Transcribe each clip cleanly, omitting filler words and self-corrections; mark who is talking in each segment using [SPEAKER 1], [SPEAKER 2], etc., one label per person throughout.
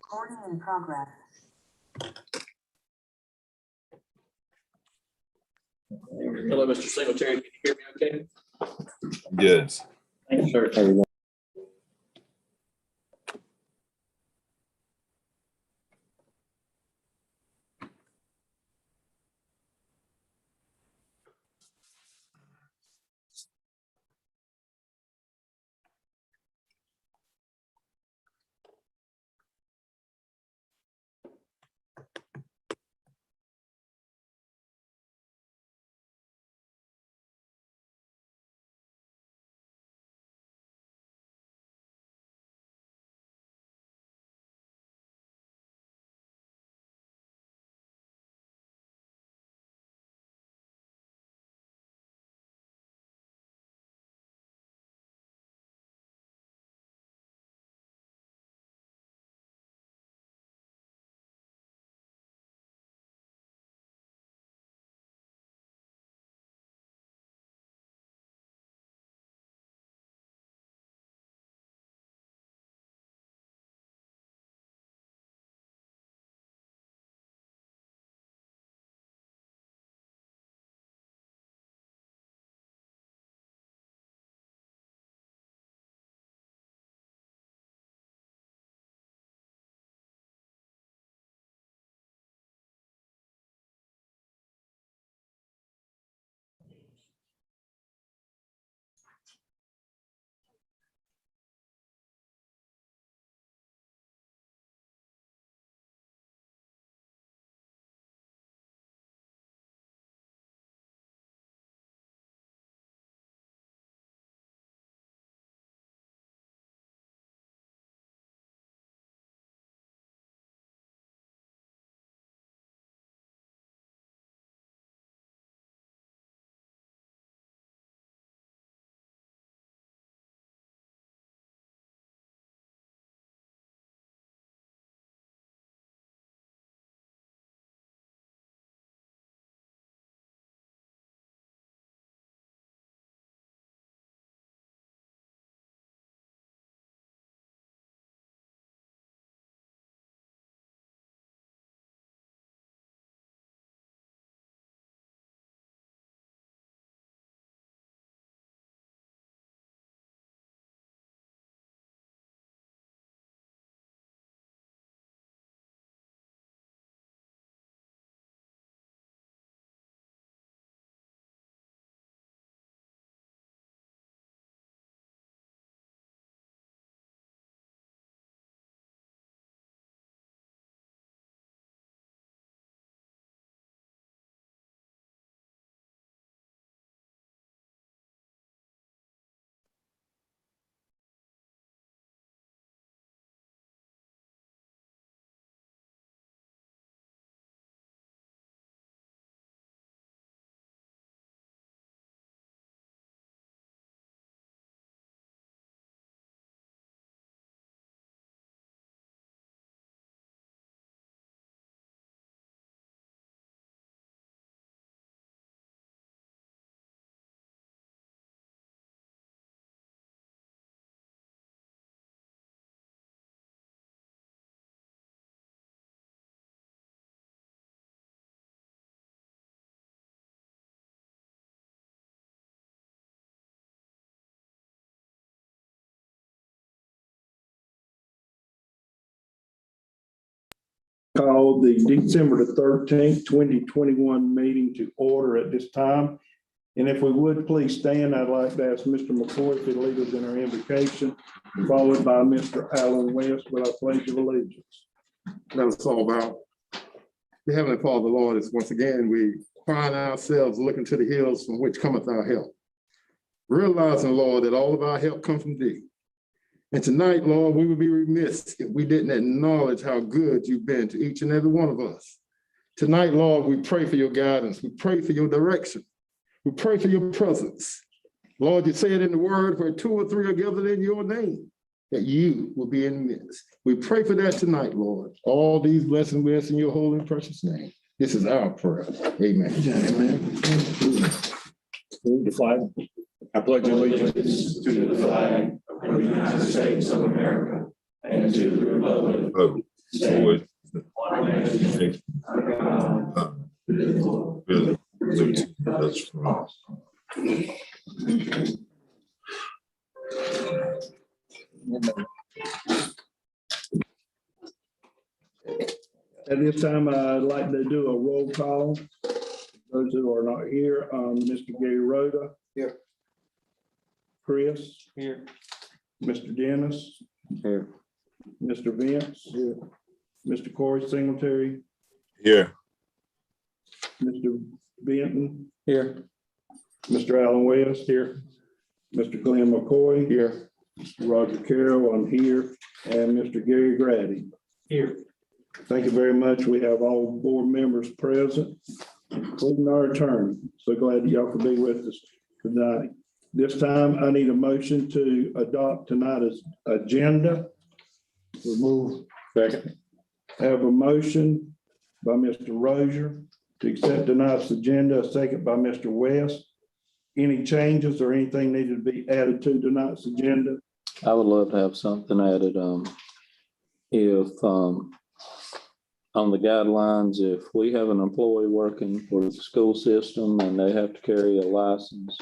[SPEAKER 1] Recording in progress.
[SPEAKER 2] Hello, Mr. Singletary. Can you hear me okay?
[SPEAKER 3] Yes.
[SPEAKER 2] Thank you, sir.
[SPEAKER 4] Call the December the 13th, 2021 meeting to order at this time. And if we would please stand, I'd like to ask Mr. McCoy if he'd lead us in our invocation, followed by Mr. Allen West with our pledge of allegiance.
[SPEAKER 5] Let us all bow. The Heavenly Father, Lord, is once again, we find ourselves looking to the hills from which cometh our help. Realizing, Lord, that all of our help comes from thee. And tonight, Lord, we would be remiss if we didn't acknowledge how good you've been to each and every one of us. Tonight, Lord, we pray for your guidance. We pray for your direction. We pray for your presence. Lord, you said in the word, where two or three are gathered in your name, that you will be in the midst. We pray for that tonight, Lord. All these blessings we ask in your holy and precious name. This is our prayer. Amen.
[SPEAKER 4] Amen.
[SPEAKER 2] Move the flag. I pledge allegiance
[SPEAKER 6] to the flag of the United States of America and to the republic
[SPEAKER 1] would really lose us from.
[SPEAKER 4] At this time, I'd like to do a roll call. Those who are not here, Mr. Gary Rhoda.
[SPEAKER 3] Here.
[SPEAKER 4] Chris,
[SPEAKER 3] Here.
[SPEAKER 4] Mr. Dennis,
[SPEAKER 3] Here.
[SPEAKER 4] Mr. Vince. Here. Mr. Corey Singletary,
[SPEAKER 1] Here.
[SPEAKER 4] Mr. Benton,
[SPEAKER 3] Here.
[SPEAKER 4] Mr. Allen West here, Mr. Glenn McCoy here, Mr. Roger Carroll, I'm here, and Mr. Gary Grady.
[SPEAKER 3] Here.
[SPEAKER 4] Thank you very much. We have all board members present, including our attorney. So glad that y'all could be with us tonight. This time, I need a motion to adopt tonight's agenda. Remove. Second. I have a motion by Mr. Rozier to accept tonight's agenda, a second by Mr. West. Any changes or anything needed to be added to tonight's agenda?
[SPEAKER 6] I would love to have something added, if, on the guidelines, if we have an employee working for the school system and they have to carry a license,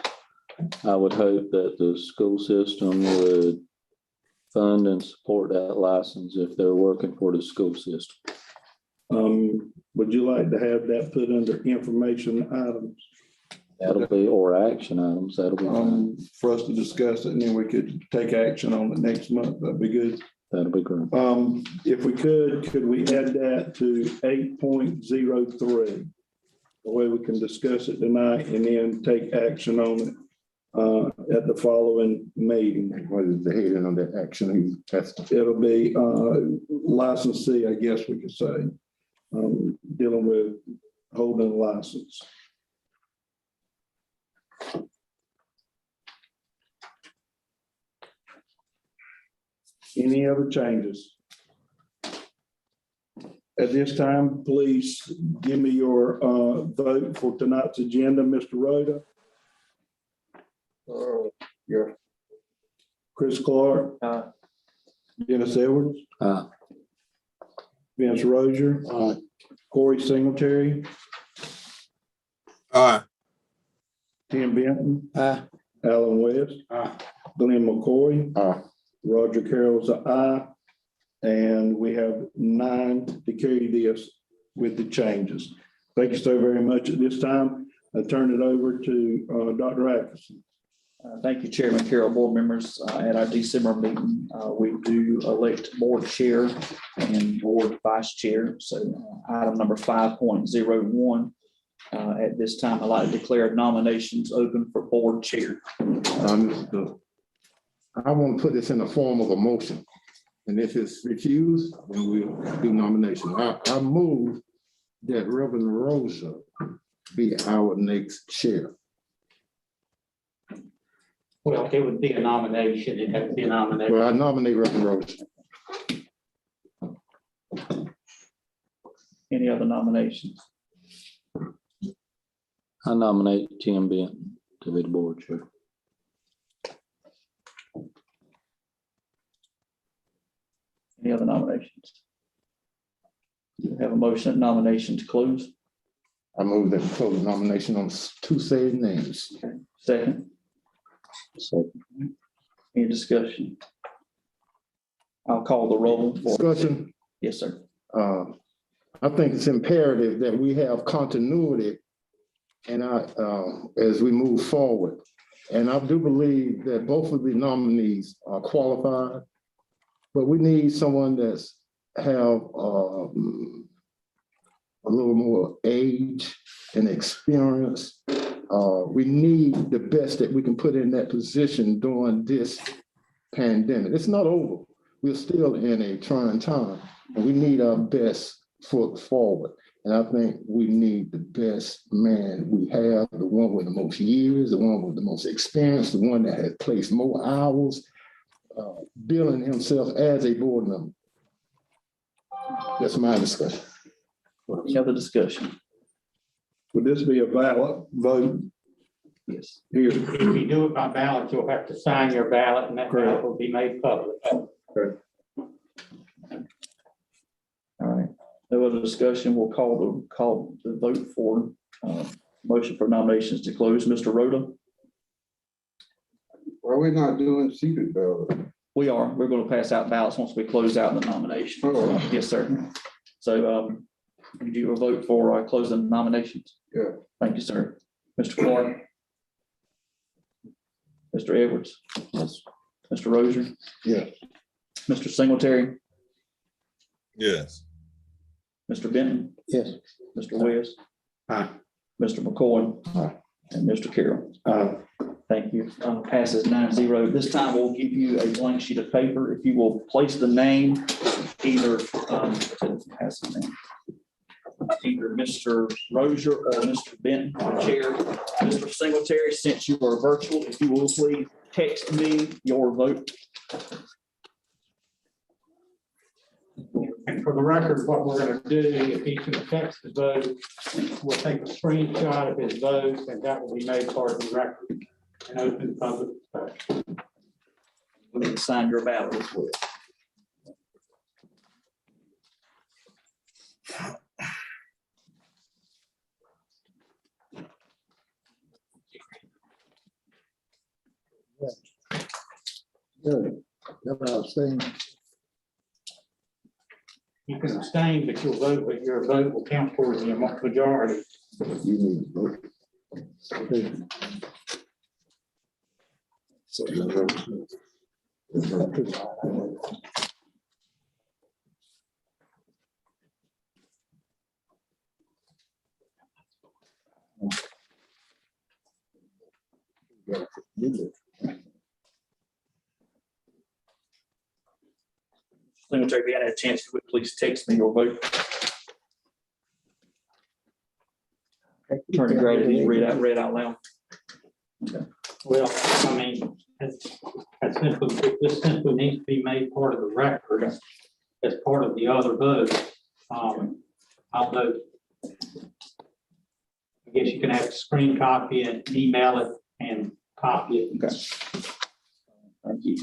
[SPEAKER 6] I would hope that the school system would fund and support that license if they're working for the school system.
[SPEAKER 4] Would you like to have that put under information items?
[SPEAKER 6] That'll be, or action items, that'll be fine.
[SPEAKER 4] For us to discuss it, and then we could take action on it next month. That'd be good.
[SPEAKER 6] That'll be great.
[SPEAKER 4] If we could we add that to 8.03? The way we can discuss it tonight and then take action on it at the following meeting.
[SPEAKER 5] What is the heading on that action?
[SPEAKER 4] It'll be licensee, I guess we could say, dealing with holding a license. Any other changes? At this time, please give me your vote for tonight's agenda, Mr. Rhoda.
[SPEAKER 3] Yeah.
[SPEAKER 4] Chris Clark. Dennis Edwards. Vince Rozier. Corey Singletary.
[SPEAKER 1] Aye.
[SPEAKER 4] Tim Benton. Alan West. Glenn McCoy. Roger Carroll's an aye. And we have 9 to carry this with the changes. Thank you so very much. At this time, I turn it over to Dr. Atkinson.
[SPEAKER 2] Thank you, Chairman Carroll, board members. At our December meeting, we do elect board chair and board vice chair. So item number 5.01. At this time, I'd like to declare nominations open for board chair.
[SPEAKER 5] I want to put this in the form of a motion. And if it's refused, then we'll do nomination. I move that Reverend Rosa be our next chair.
[SPEAKER 3] Well, it would be a nomination. It has to be a nomination.
[SPEAKER 5] Well, I nominate Reverend Rosa.
[SPEAKER 2] Any other nominations?
[SPEAKER 6] I nominate Tim Benton to be the board chair.
[SPEAKER 2] Any other nominations? We have a motion that nominations close.
[SPEAKER 5] I move that we close the nomination on 2 said names.
[SPEAKER 2] Second, any discussion? I'll call the roll.
[SPEAKER 5] Discussion.
[SPEAKER 2] Yes, sir.
[SPEAKER 5] I think it's imperative that we have continuity and as we move forward. And I do believe that both of the nominees are qualified, but we need someone that's have a little more age and experience. We need the best that we can put in that position during this pandemic. It's not over. We're still in a trying time, and we need our best foot forward. And I think we need the best man we have, the one with the most years, the one with the most experience, the one that has placed more hours, billing himself as a board member. That's my discussion.
[SPEAKER 2] Any other discussion?
[SPEAKER 4] Would this be a valid vote?
[SPEAKER 2] Yes.
[SPEAKER 4] Here.
[SPEAKER 3] If you do it by ballot, you'll have to sign your ballot and that ballot will be made public.
[SPEAKER 2] no other discussion, we'll call the vote for motion for nominations to close. Mr. Rhoda?
[SPEAKER 7] Why are we not doing seated ballot?
[SPEAKER 2] We're going to pass out ballots once we close out the nomination.
[SPEAKER 7] Oh.
[SPEAKER 2] Yes, sir. So you do a vote for closing nominations?
[SPEAKER 7] Yeah.
[SPEAKER 2] Thank you, sir. Mr. Clark? Mr. Edwards?
[SPEAKER 6] Yes.
[SPEAKER 2] Mr. Rozier?
[SPEAKER 7] Yes.
[SPEAKER 2] Mr. Singletary?
[SPEAKER 1] Yes.
[SPEAKER 2] Mr. Benton?
[SPEAKER 6] Yes.
[SPEAKER 2] Mr. West?
[SPEAKER 7] Aye.
[SPEAKER 2] Mr. McCoy?
[SPEAKER 7] Aye.
[SPEAKER 2] And Mr. Carroll?
[SPEAKER 7] Aye.
[SPEAKER 2] Thank you. Passes 9-0. This time we'll give you a blank sheet of paper. If you will place the name, either either Mr. Rozier or Mr. Benton, the chair. Mr. Singletary, since you are virtual, if you will please text me your vote.
[SPEAKER 3] And for the record, what we're gonna do, if he can text his vote, we'll take a screenshot of his vote, and that will be made part of the record and open public discussion.
[SPEAKER 2] We need to sign your ballot as well.
[SPEAKER 7] Good.
[SPEAKER 3] You can abstain, but your vote will count towards the majority.
[SPEAKER 7] You need to vote.
[SPEAKER 2] Singletary, if you had a chance, you would please text me your vote. Attorney Grady, read out loud.
[SPEAKER 3] Well, I mean, this simply needs to be made part of the record as part of the other vote. I'll vote. I guess you can have a screen copy and email it and copy it.
[SPEAKER 2] Okay. Thank you.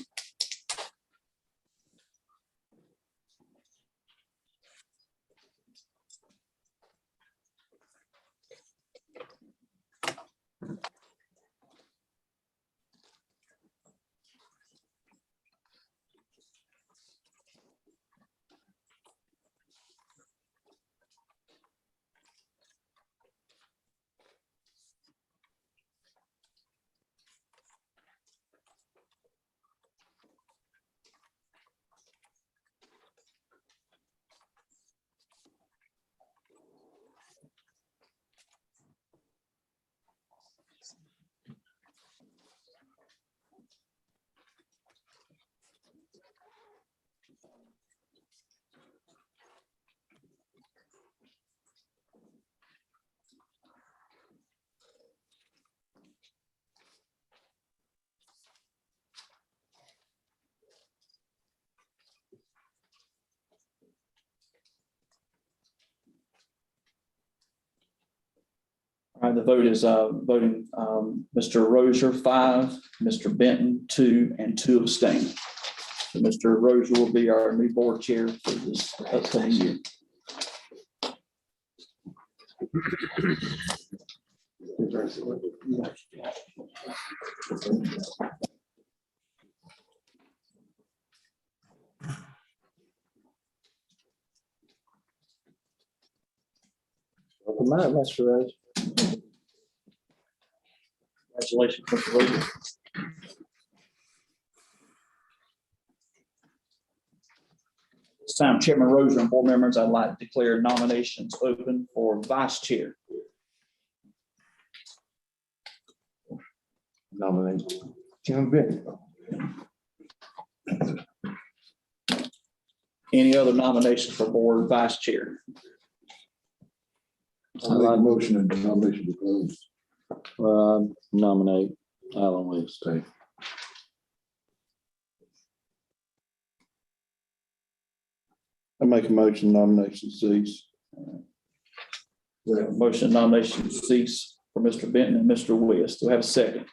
[SPEAKER 2] All right, the vote is voting Mr. Rozier 5, Mr. Benton 2, and 2 abstain. So Mr. Rozier will be our new board chair for this upcoming year.
[SPEAKER 6] Welcome back, Mr. Rose.
[SPEAKER 2] Congratulations, Mr. Rozier. This time, Chairman Rozier and board members, I'd like to declare nominations open for vice chair.
[SPEAKER 7] Nominate Jim Benton.
[SPEAKER 2] Any other nominations for board vice chair?
[SPEAKER 7] I'll make a motion and the nomination to close.
[SPEAKER 6] Nominate Alan West.
[SPEAKER 4] I make a motion nomination cease.
[SPEAKER 2] We have a motion nomination cease for Mr. Benton and Mr. West. Do we have a second?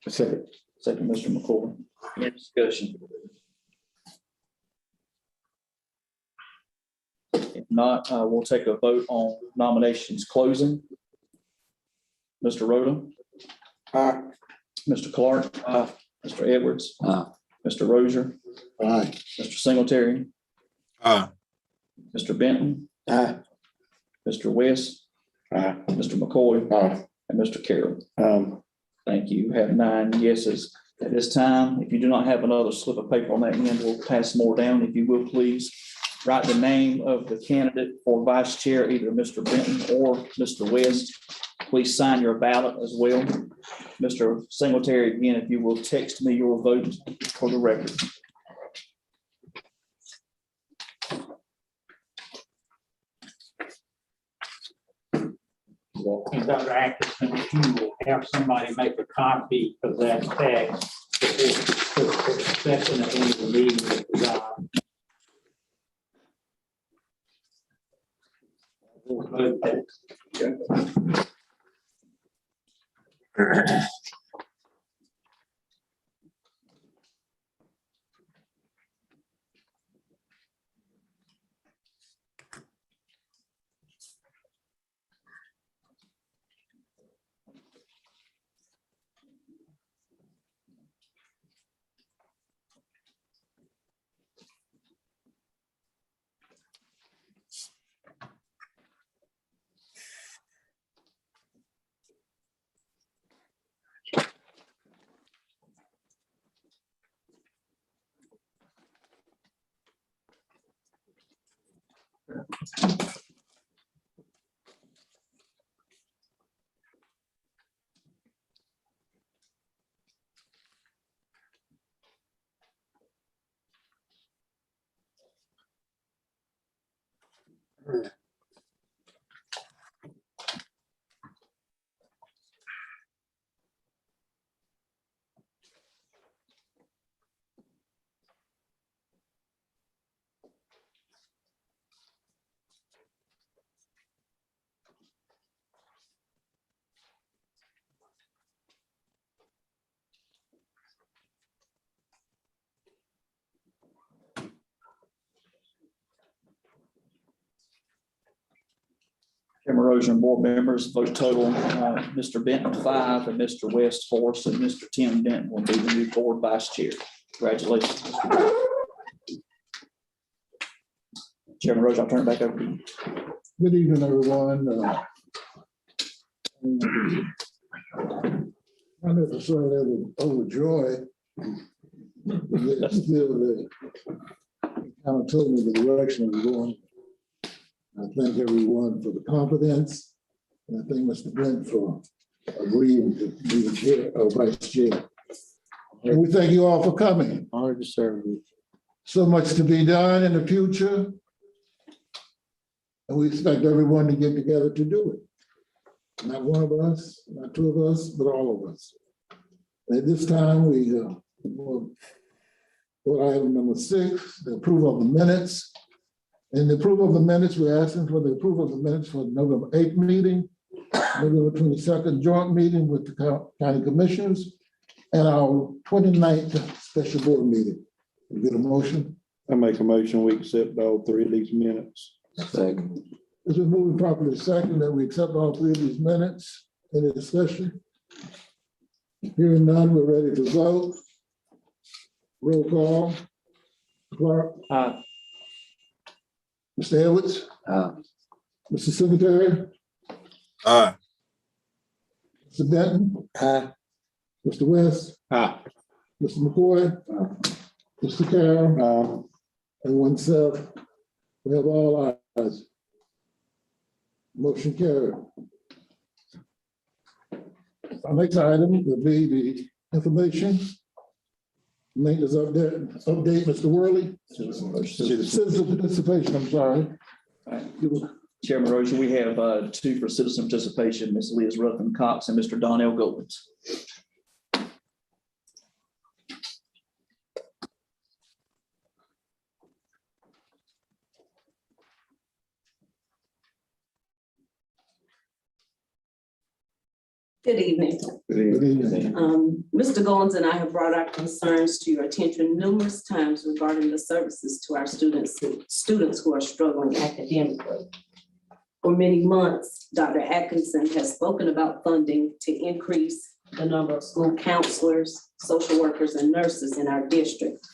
[SPEAKER 7] A second.
[SPEAKER 2] Second, Mr. McCoy. Any discussion? If Not, we'll take a vote on nominations closing. Mr. Rhoda?
[SPEAKER 7] Aye.
[SPEAKER 2] Mr. Clark? Mr. Edwards?
[SPEAKER 6] Aye.
[SPEAKER 2] Mr. Rozier?
[SPEAKER 7] Aye.
[SPEAKER 2] Mr. Singletary?
[SPEAKER 1] Aye.
[SPEAKER 2] Mr. Benton?
[SPEAKER 7] Aye.
[SPEAKER 2] Mr. West?
[SPEAKER 7] Aye.
[SPEAKER 2] Mr. McCoy?
[SPEAKER 7] Aye.
[SPEAKER 2] And Mr. Carroll.
[SPEAKER 4] Thank
[SPEAKER 2] You have 9 yeses at this time. If you do not have another slip of paper on that end, we'll pass more down. If you will, please write the name of the candidate for vice chair, either Mr. Benton or Mr. West. Please sign your ballot as well. Mr. Singletary, again, if you will text me your vote for the record.
[SPEAKER 3] And Dr. Atkinson, if you will have somebody make a copy of that text for the second at the end of the meeting with the vote text.
[SPEAKER 2] Chairman Rozier and board members, vote total, Mr. Benton 5 and Mr. West 4. So Mr. Tim Benton will be the new board vice chair. Congratulations. Mr. Benton. Chairman Rozier, I'll turn it back over to you.
[SPEAKER 7] Good evening, everyone. Not necessarily overjoyed. Yet still, they kind of told me the direction we're going. I thank everyone for the confidence, and I thank Mr. Brent for agreeing to be the chair or vice chair. And we thank you all for coming.
[SPEAKER 6] Honored to serve you.
[SPEAKER 7] So much to be done in the future. And we expect everyone to get together to do it. Not one of us, not two of us, but all of us. At this time, we will go to item number 6, the approval of the minutes. In the approval of the minutes, we're asking for the approval of the minutes for the November 8th meeting, November 22nd joint meeting with the county commissioners, and our 29th special board meeting. We get a motion?
[SPEAKER 4] I make a motion, we accept all 3 of these minutes.
[SPEAKER 6] Second.
[SPEAKER 7] It's been moved properly second that we accept all 3 of these minutes. Any discussion? Hearing none, we're ready to vote. Roll call. Clark.
[SPEAKER 2] Aye.
[SPEAKER 7] Mr. Edwards.
[SPEAKER 6] Aye.
[SPEAKER 7] Mr. Secretary.
[SPEAKER 1] Aye.
[SPEAKER 7] Mr. Denton.
[SPEAKER 6] Aye.
[SPEAKER 7] Mr. West.
[SPEAKER 4] Aye.
[SPEAKER 7] Mr. McCoy. Mr. Carroll. And oneself. We have all ayes. Motion carried. Our next item will be the information. Maintenance update, Mr. Worley. Citizen participation, I'm sorry.
[SPEAKER 2] Chairman Rozier, we have 2 for citizen participation, Ms. Liz Ruffin Cox and Mr. Donnell Goldens.
[SPEAKER 8] Good evening.
[SPEAKER 7] Good evening.
[SPEAKER 8] Mr. Goins and I have brought our concerns to your attention numerous times regarding the services to our students who are struggling academically. For many months, Dr. Atkinson has spoken about funding to increase the number of school counselors, social workers, and nurses in our district.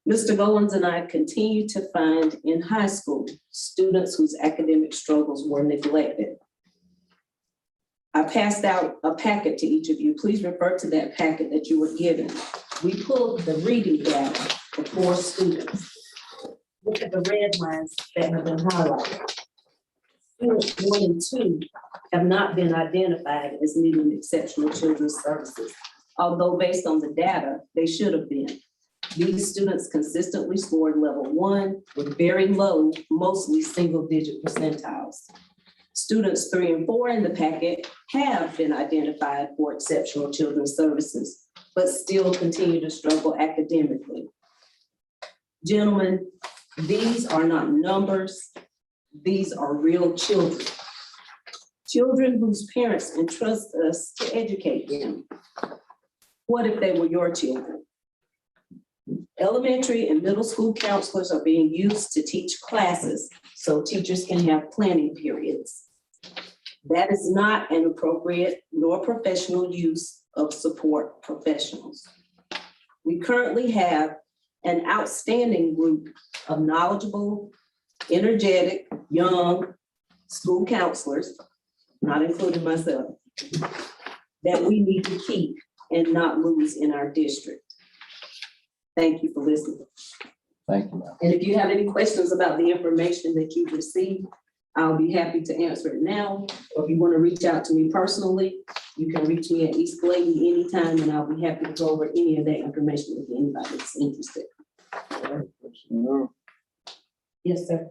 [SPEAKER 8] Mr. Goins and I continue to find in high school students whose academic struggles were neglected. I passed out a packet to each of you. Please refer to that packet that you were given. We pulled the reading data for 4 students. Look at the red lines that have been highlighted. Students 1 and 2 have not been identified as needing exceptional children's services, although based on the data, they should have been. These students consistently scored level 1 with very low, mostly single-digit percentiles. Students 3 and 4 in the packet have been identified for exceptional children's services, but still continue to struggle academically. Gentlemen, these are not numbers. These are real children. Children whose parents entrust us to educate them. What if they were your children? Elementary and middle school counselors are being used to teach classes so teachers can have planning periods. That is not an appropriate nor professional use of support professionals. We currently have an outstanding group of knowledgeable, energetic, young school counselors, not including myself, that we need to keep and not lose in our district. Thank you for listening.
[SPEAKER 6] Thank you.
[SPEAKER 8] And if you have any questions about the information that you've received, I'll be happy to answer it now. Or if you want to reach out to me personally, you can reach me at East Glade anytime, and I'll be happy to go over any of that information with anybody that's interested. Yes, sir.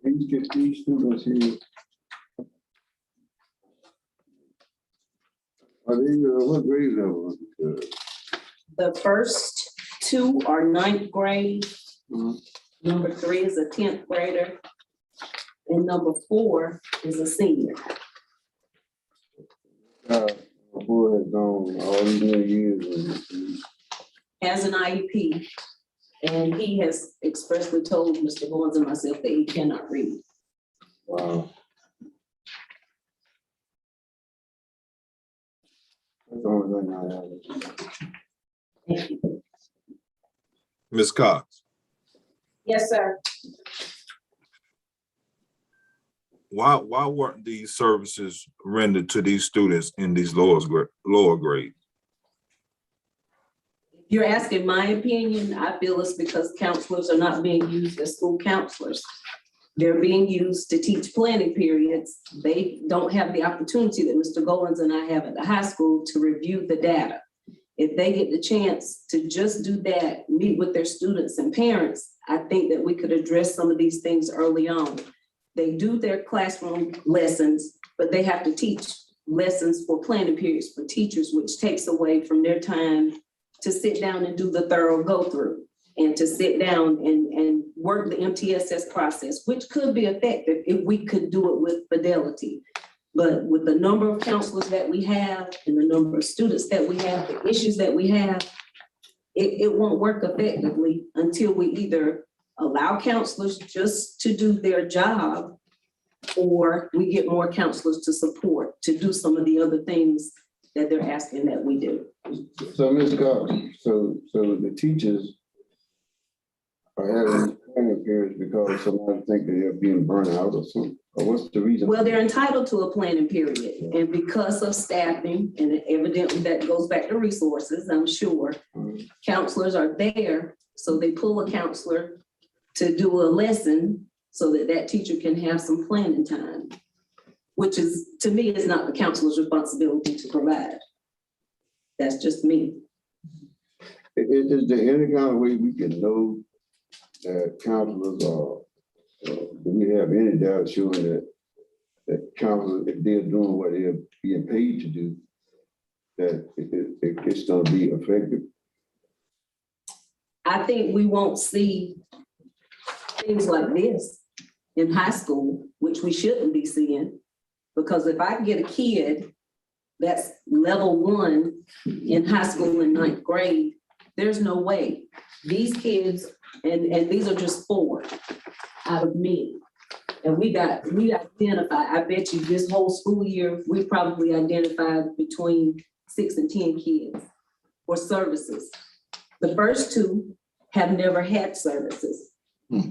[SPEAKER 4] These students here.
[SPEAKER 9] Are they, what grade level?
[SPEAKER 8] The first 2 are 9th grade. Number 3 is a 10th grader. And number 4 is a senior.
[SPEAKER 9] My boy has gone all these many years.
[SPEAKER 8] Has an IEP. And he has expressly told Mr. Goins and myself that he cannot read.
[SPEAKER 9] Wow. That's the only thing I have.
[SPEAKER 8] Thank you.
[SPEAKER 1] Ms. Cox,
[SPEAKER 8] Yes, sir.
[SPEAKER 1] why weren't these services rendered to these students in these lower grades?
[SPEAKER 8] You're asking my opinion. I feel it's because counselors are not being used as school counselors. They're being used to teach planning periods. They don't have the opportunity that Mr. Goins and I have at the high school to review the data. If they get the chance to just do that, meet with their students and parents, I think that we could address some of these things early on. They do their classroom lessons, but they have to teach lessons for planning periods for teachers, which takes away from their time to sit down and do the thorough go-through and to sit down and work the MTSS process, which could be effective if we could do it with fidelity. But with the number of counselors that we have and the number of students that we have, the issues that we have, it won't work effectively until we either allow counselors just to do their job or we get more counselors to support, to do some of the other things that they're asking that we do.
[SPEAKER 9] So, Ms. Cox, so the teachers are having planning periods because somebody think they're being burnt out or something? Or what's the reason?
[SPEAKER 8] Well, they're entitled to a planning period, and because of staffing, and evidently that goes back to resources, I'm sure, counselors are there, so they pull a counselor to do a lesson so that that teacher can have some planning time, which is, to me, is not the counselor's responsibility to provide. That's just me.
[SPEAKER 9] Is there any kind of way we can know that counselors are, do we have any doubt showing that counselors, if they're doing what they're being paid to do, that it's going to be effective?
[SPEAKER 8] I think we won't see things like this in high school, which we shouldn't be seeing. Because if I get a kid that's level 1 in high school in 9th grade, there's no way. These kids, and these are just 4 out of many. And we identified, I bet you this whole school year, we probably identified between 6 and 10 kids for services. The first 2 have never had services.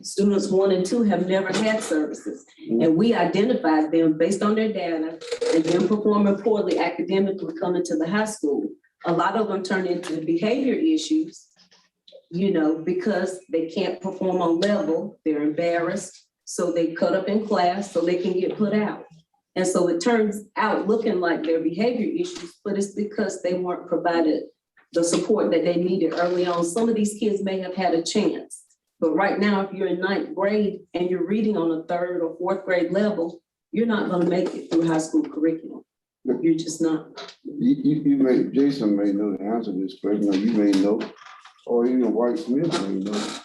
[SPEAKER 8] Students 1 and 2 have never had services. And we identified them based on their data and them performing poorly academically coming to the high school. A lot of them turn into behavior issues, you know, because they can't perform on level, they're embarrassed. So they cut up in class so they can get put out. And so it turns out looking like their behavior issues, but it's because they weren't provided the support that they needed early on. Some of these kids may have had a chance. But right now, if you're in 9th grade and you're reading on a 3rd or 4th grade level, you're not going to make it through high school curriculum. You're just not.
[SPEAKER 9] Jason may know the answer to this question, or you may know, or even White Smith may know.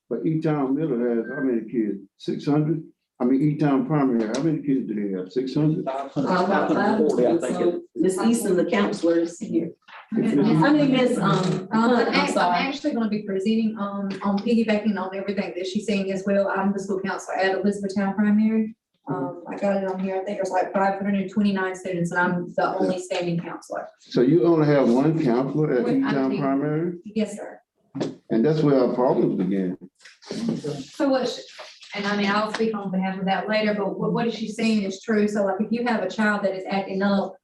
[SPEAKER 9] But E-Town Middle has how many kids? 600? I mean, E-Town Primary, how many kids do they have? 600?
[SPEAKER 2] About 540, I think.
[SPEAKER 8] So Ms. Easton, the counselor, is here. I mean, Ms. I'm
[SPEAKER 10] I'm
[SPEAKER 8] sorry.
[SPEAKER 10] actually going to be presenting on piggybacking on everything that she's saying as well. I'm the school counselor at Elizabethtown Primary. I got it on here. I think there's like 529 students and I'm the only standing counselor.
[SPEAKER 9] So you only have one counselor at E-Town Primary?
[SPEAKER 10] Yes, sir.
[SPEAKER 9] And that's where our problems begin.
[SPEAKER 10] So and I mean, I'll speak on behalf of that later, but what she's saying is true. So like if you have a child that is acting up,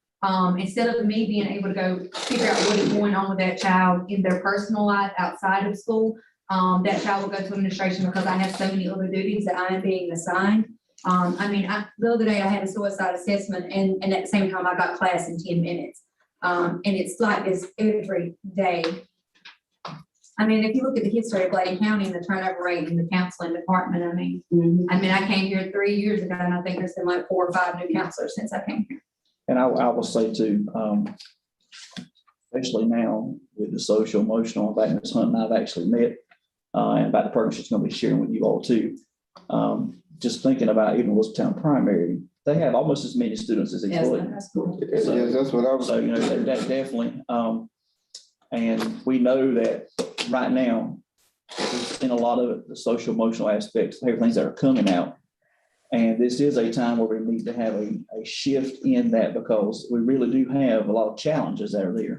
[SPEAKER 10] instead of me being able to go figure out what is going on with that child in their personal life outside of school, that child will go to administration because I have so many other duties that I am being assigned. I mean, the other day I had a suicide assessment and at the same time I got class in 10 minutes. And it's like this every day. I mean, if you look at the history of Bladen County and the turnover rate in the counseling department, I mean, I came here 3 years ago and I think there's been like 4 or 5 new counselors since I came here.
[SPEAKER 2] And I will say too, especially now with the social emotional, in fact, Ms. Hunt and I've actually met, and about the program she's going to be sharing with you all too. Just thinking about even Elizabethtown Primary, they have almost as many students as
[SPEAKER 10] Yes,
[SPEAKER 2] employees.
[SPEAKER 10] that's cool.
[SPEAKER 9] Yes, that's what I was.
[SPEAKER 2] So, you know, that definitely, and we know that right now, we've seen a lot of the social emotional aspects, things that are coming out. And this is a time where we need to have a shift in that because we really do have a lot of challenges that are there.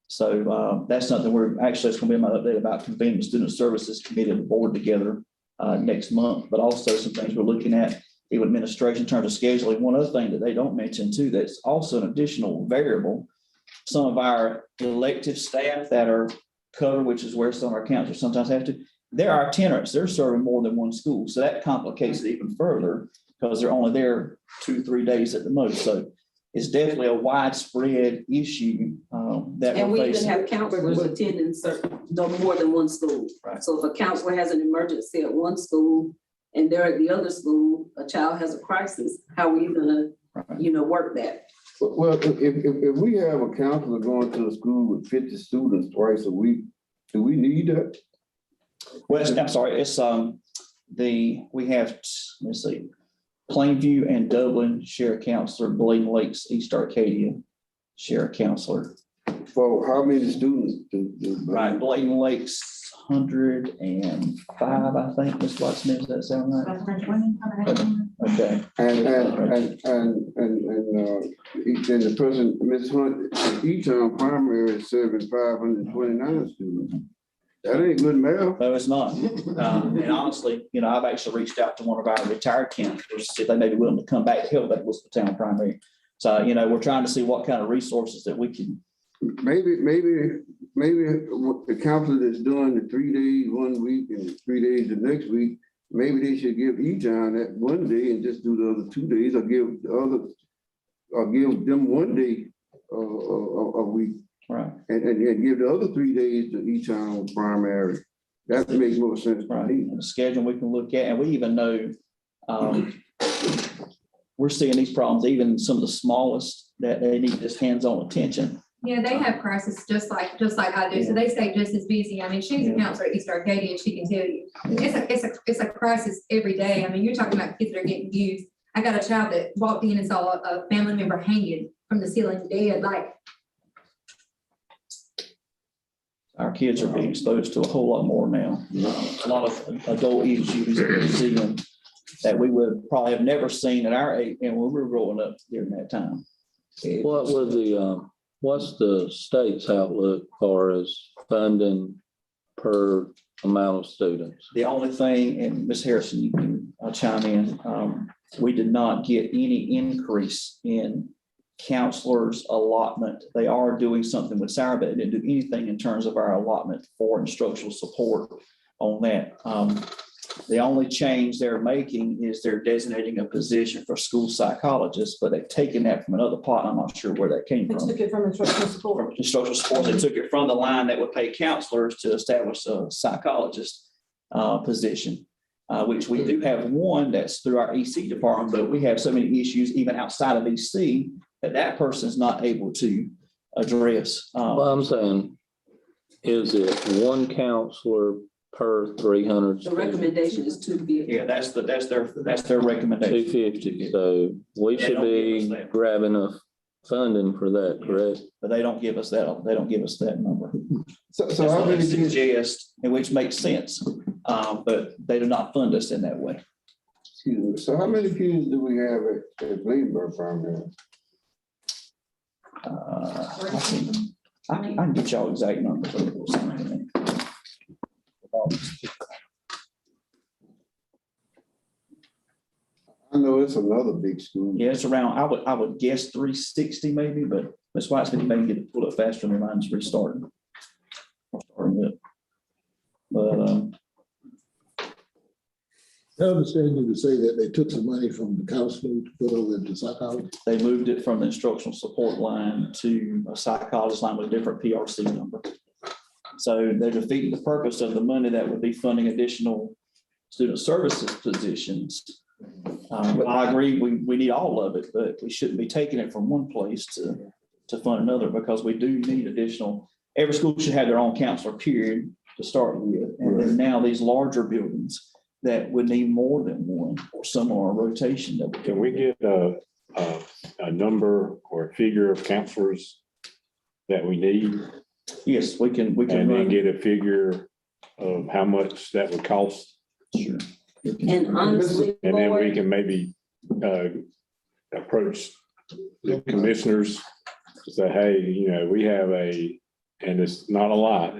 [SPEAKER 2] So that's something it's going to be my update about convening the Student Services Committee and the board together next month, but also some things we're looking at, even administration in terms of scheduling. One other thing that they don't mention too, that's also an additional variable, some of our elective staff that are covered, which is where some of our counselors sometimes have to, they're itinerants, they're serving more than one school. So that complicates it even further because they're only there 2-3 days at the most. So it's definitely a widespread issue that
[SPEAKER 8] And
[SPEAKER 2] we're
[SPEAKER 8] we even
[SPEAKER 2] facing.
[SPEAKER 8] have counselors attending more than one school.
[SPEAKER 2] Right.
[SPEAKER 8] So if a counselor has an emergency at one school and they're at the other school, a child has a crisis, how are we gonna, work that?
[SPEAKER 9] Well, if we have a counselor going to the school with 50 students twice a week, do we need that?
[SPEAKER 2] Well, I'm sorry, it's we have, let's see, Plainview and Dublin share a counselor, Bladen Lakes, East Arcadia share a counselor.
[SPEAKER 9] For how many students?
[SPEAKER 2] Right, Bladen Lakes, 105, I think, Ms. Watson, does that sound right? Okay.
[SPEAKER 9] And the person, Ms. Hunt, E-Town Primary is serving 529 students. That ain't good math.
[SPEAKER 2] No, it's not. And honestly, I've actually reached out to one of our retired counselors to see if they may be willing to come back to help at Elizabethtown Primary. So, we're trying to see what kind of resources that we can.
[SPEAKER 9] Maybe the counselor that's doing the 3 days 1 week and 3 days the next week, maybe they should give E-Town that 1 day and just do the other 2 days, or give them 1 day a week.
[SPEAKER 2] Right.
[SPEAKER 9] And give the other 3 days to E-Town Primary. That makes more sense to
[SPEAKER 2] Right.
[SPEAKER 9] me.
[SPEAKER 2] And the schedule we can look at, and we even know we're seeing these problems, even some of the smallest that they need this hands-on attention.
[SPEAKER 10] Yeah, they have crisis just like I do. So they stay just as busy. I mean, she's a counselor at East Arcadia and she can tell you. It's a crisis every day. I mean, you're talking about kids that are getting abused. I got a child that walked in and saw a family member hanging from the ceiling dead, like.
[SPEAKER 2] Our kids are being exposed to a whole lot more now. A lot of adult issues that we're seeing that we would probably have never seen at our age and when we were growing up during that time.
[SPEAKER 6] What would what's the state's outlook far as funding per amount of students?
[SPEAKER 2] The only thing, and Ms. Harrison, you can chime in, we did not get any increase in counselors' allotment. They are doing something with Sarah, but they didn't do anything in terms of our allotment for instructional support on that. The only change they're making is they're designating a position for school psychologists, but they've taken that from another pot. I'm not sure where that came
[SPEAKER 8] They
[SPEAKER 2] from.
[SPEAKER 8] took it from instructional support.
[SPEAKER 2] From instructional support, they took it from the line that would pay counselors to establish a psychologist position, which we do have one that's through our EC department, but we have so many issues even outside of EC that person is not able to address.
[SPEAKER 6] Well, I'm saying, is it one counselor per 300?
[SPEAKER 8] The recommendation is 250.
[SPEAKER 2] Yeah, that's their recommendation.
[SPEAKER 6] 250, so we
[SPEAKER 2] They
[SPEAKER 6] should
[SPEAKER 2] don't give us
[SPEAKER 6] be
[SPEAKER 2] that.
[SPEAKER 6] grabbing enough funding for that, correct?
[SPEAKER 2] But they don't give us that. They don't give us that number.
[SPEAKER 9] So
[SPEAKER 2] That's
[SPEAKER 9] how
[SPEAKER 2] what they
[SPEAKER 9] many kids,
[SPEAKER 2] suggest, and which makes sense, but they do not fund us in that way.
[SPEAKER 9] excuse me, so how many kids do we have at Greenberg Primary?
[SPEAKER 2] I can get y'all exact numbers.
[SPEAKER 9] I know it's another big school.
[SPEAKER 2] Yeah, it's around, I would guess 360 maybe, but Ms. Whitesman, you may get it pulled up faster than mine's restarting. But,
[SPEAKER 7] I understand you to say that they took some money from the counseling to put over into psychology.
[SPEAKER 2] they moved it from the instructional support line to a psychologist line with a different PRC number. So they're defeating the purpose of the money that would be funding additional student services positions. I agree, we need all of it, but we shouldn't be taking it from one place to fund another because we do need additional. Every school should have their own counselor, period, to start with. And then now these larger buildings that would need more than one or some on a rotation.
[SPEAKER 11] Can we get a number or a figure of counselors that we need?
[SPEAKER 2] Yes, we can
[SPEAKER 11] And then
[SPEAKER 2] run.
[SPEAKER 11] get a figure of how much that would cost?
[SPEAKER 2] Sure.
[SPEAKER 8] And honestly,
[SPEAKER 11] And then we
[SPEAKER 8] Board,
[SPEAKER 11] can maybe approach the commissioners to say, hey, we have and it's not a lot,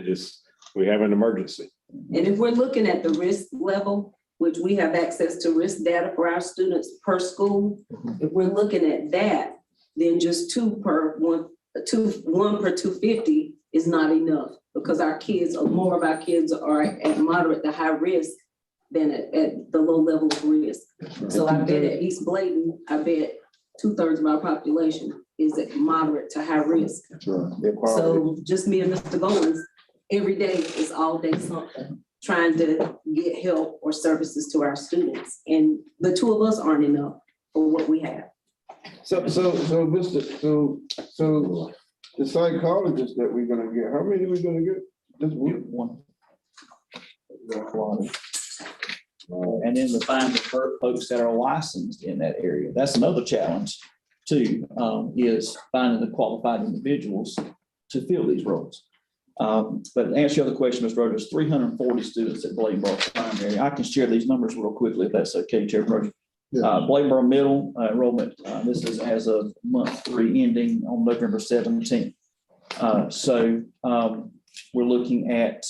[SPEAKER 11] we have an emergency.
[SPEAKER 8] and if we're looking at the risk level, which we have access to risk data for our students per school, if we're looking at that, then just one per 250 is not enough because more of our kids are at moderate to high risk than at the low level of risk. So I bet at East Bladen, I bet 2/3 of our population is at moderate to high risk.
[SPEAKER 9] Sure. They're probably,
[SPEAKER 8] So just me and Mr. Goins, every day is all day something, trying to get help or services to our students. And the two of us aren't enough for what we have.
[SPEAKER 9] so the psychologists that we're gonna get, how many are we gonna get? Just one?
[SPEAKER 2] One. And then to find the folks that are licensed in that area. That's another challenge too, is finding the qualified individuals to fill these roles. But to answer your other question, Mr. Rogers, 340 students at Bladenboro Primary. I can share these numbers real quickly if that's okay, Chairman.
[SPEAKER 7] Yeah.
[SPEAKER 2] Bladenboro Middle enrollment, this is as of month 3 ending on November 17th. So we're looking at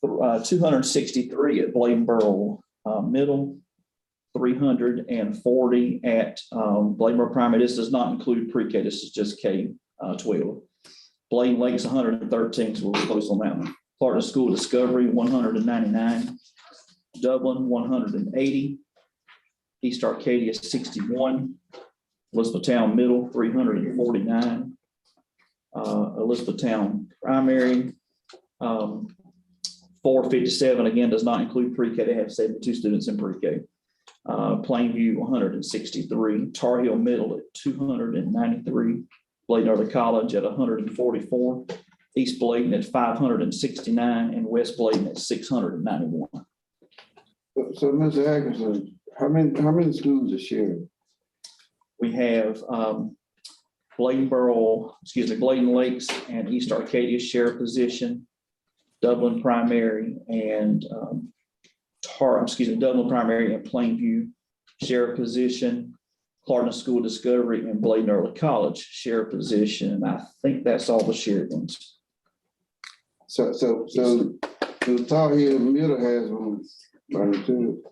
[SPEAKER 2] 263 at Bladenboro Middle, 340 at Bladenboro Primary. This does not include pre-K. This is just K-12. Bladen Lake's 113, so we're close on that one. Florida School Discovery, 199. Dublin, 180. East Arcadia, 61. Elizabethtown Middle, 349. Elizabethtown Primary, 457, again, does not include pre-K. They have 72 students in pre-K. Plainview, 163. Tar Heel Middle at 293. Bladen Early College at 144, East Bladen at 569, and West Bladen at 691.
[SPEAKER 9] So, Mr. Atkinson, how many schools are sharing?
[SPEAKER 2] We have Bladen Lakes and East Arcadia share a position, Dublin Primary and Dublin Primary and Plainview share a position, Clarendon School Discovery and Bladen Early College share a position, and I think that's all the shared ones.
[SPEAKER 9] So Tar Heel Middle has one.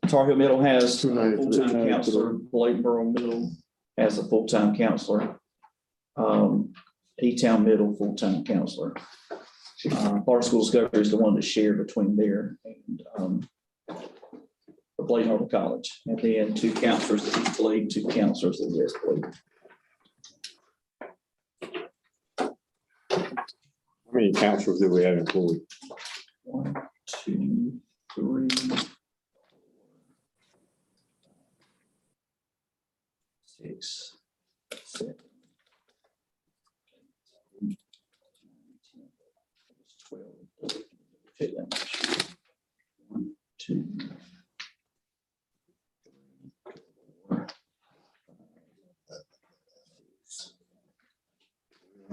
[SPEAKER 2] Tar Heel Middle has a
[SPEAKER 5] 293.
[SPEAKER 2] full-time counselor, Bladenboro Middle has a full-time counselor. E-Town Middle, full-time counselor. Clarendon School Discovery is the one that's shared between there and the Bladen Early College. And then 2 counselors at East Bladen, 2 counselors at West Bladen.
[SPEAKER 11] How many counselors do we have employed?
[SPEAKER 2] 1, 2, 3, 6, 7, 12. Okay, that much. 1, 2,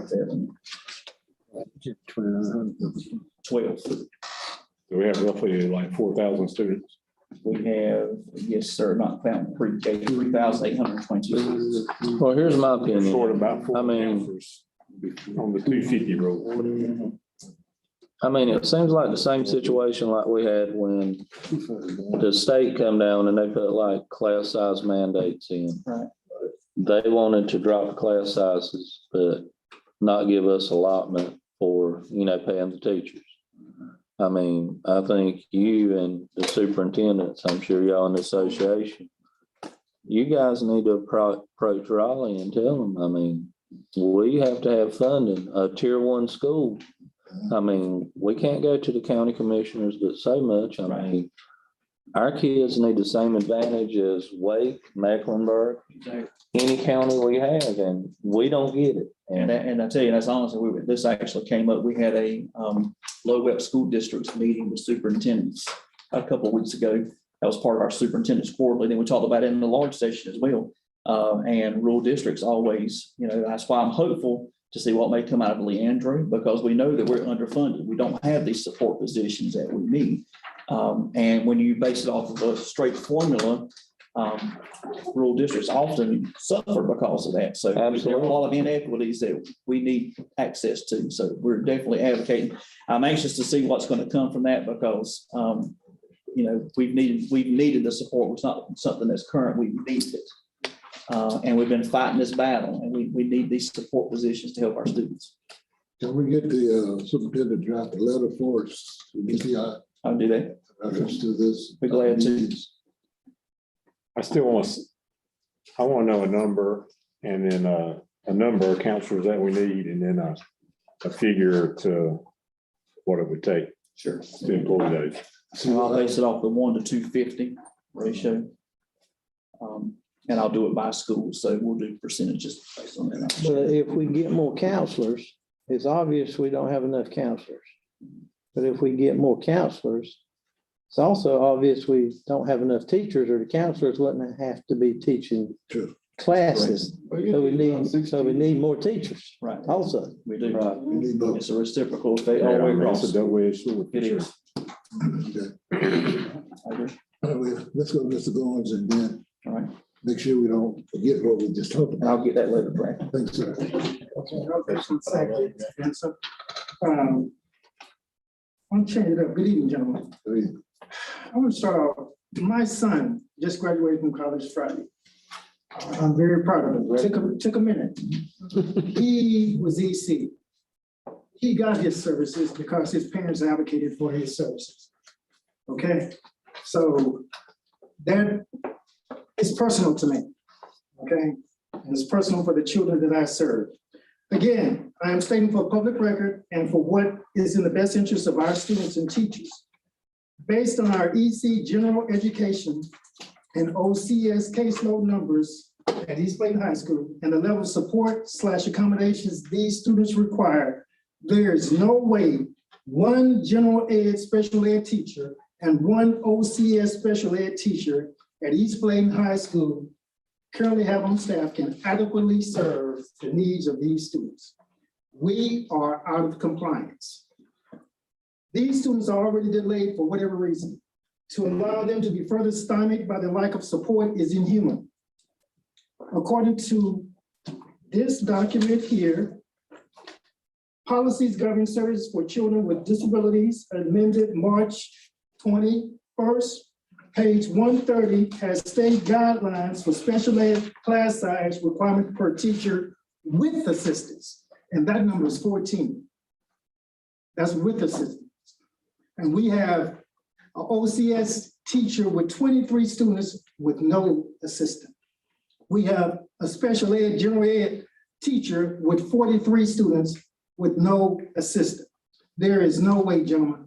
[SPEAKER 2] 7, 12.
[SPEAKER 11] So we have roughly like 4,000 students.
[SPEAKER 2] We have, yes, sir, not found pre-K, 3,822.
[SPEAKER 6] Well, here's my
[SPEAKER 11] We're
[SPEAKER 6] opinion.
[SPEAKER 11] short about 4
[SPEAKER 6] I mean-
[SPEAKER 11] counselors on the 250 road.
[SPEAKER 6] I mean, it seems like the same situation like we had when the state come down and they put like class size mandates in.
[SPEAKER 2] Right.
[SPEAKER 6] They wanted to drop the class sizes, but not give us allotment for, paying the teachers. I mean, I think you and the superintendents, I'm sure y'all in the association, you guys need to approach Raleigh and tell them, I mean, we have to have funding, a tier 1 school. I mean, we can't go to the county commissioners that say much. I mean, our kids need the same advantage as Wake, Mecklenburg, any county we have, and we don't get it.
[SPEAKER 2] And I tell you, that's honestly, this actually came up. We had a low web school districts meeting with superintendents a couple of weeks ago. That was part of our superintendent's quarterly. Then we talked about it in the large session as well. And rural districts always, that's why I'm hopeful to see what may come out of Leandro, because we know that we're underfunded. We don't have these support positions that we need. And when you base it off of a straight formula, rural districts often suffer because of that. So there are a lot of inequities that we need access to. So we're definitely advocating. I'm anxious to see what's going to come from that because, we've needed the support. It's not something that's current. We've needed it. And we've been fighting this battle, and we need these support positions to help our students.
[SPEAKER 7] Can we get the superintendent to draft a letter for us to DPI
[SPEAKER 2] I'll do that.
[SPEAKER 7] reference to this?
[SPEAKER 2] Be glad to.
[SPEAKER 11] I still want to know a number and then a number of counselors that we need and then a figure to what it would take.
[SPEAKER 2] Sure.
[SPEAKER 11] To employ those.
[SPEAKER 2] So I'll base it off the 1 to 250 ratio. And I'll do it by school. So we'll do percentages based on that.
[SPEAKER 12] But if we get more counselors, it's obvious we don't have enough counselors. But if we get more counselors, it's also obvious we don't have enough teachers, or the counselors wouldn't have to be teaching
[SPEAKER 7] True.
[SPEAKER 12] classes. So we need more teachers
[SPEAKER 2] Right.
[SPEAKER 12] also.
[SPEAKER 2] We do.
[SPEAKER 6] Right.
[SPEAKER 7] We need both.
[SPEAKER 2] It's a reciprocal effect all the way
[SPEAKER 11] That's
[SPEAKER 2] across.
[SPEAKER 11] a double-edged sword.
[SPEAKER 2] It is.
[SPEAKER 7] Okay.
[SPEAKER 2] I agree.
[SPEAKER 7] All right, let's go, Mr. Goins, and then
[SPEAKER 2] All right.
[SPEAKER 7] make sure we don't forget what we just talked
[SPEAKER 2] And
[SPEAKER 7] about.
[SPEAKER 2] I'll get that later, Brad.
[SPEAKER 7] Thanks, sir.
[SPEAKER 13] I'm changing it up. Good evening, gentlemen. I want to start off, my son just graduated from college Friday. I'm very proud of him. Took a minute. He was EC. He got his services because his parents advocated for his services. Okay, so that is personal to me. Okay, and it's personal for the children that I serve. Again, I am stating for public record and for what is in the best interest of our students and teachers. Based on our EC general education and OCS caseload numbers at East Blaine High School and the level of support / accommodations these students require, there is no way one general ed special ed teacher and one OCS special ed teacher at East Blaine High School currently have on staff can adequately serve the needs of these students. We are out of compliance. These students are already delayed for whatever reason. To allow them to be further stymied by the lack of support is inhuman. According to this document here, policies governing services for children with disabilities amended March 21st, page 130 has state guidelines for special ed class size requirement per teacher with assistance. And that number is 14. That's with assistance. And we have an OCS teacher with 23 students with no assistant. We have a special ed, general ed teacher with 43 students with no assistant. There is no way, gentlemen.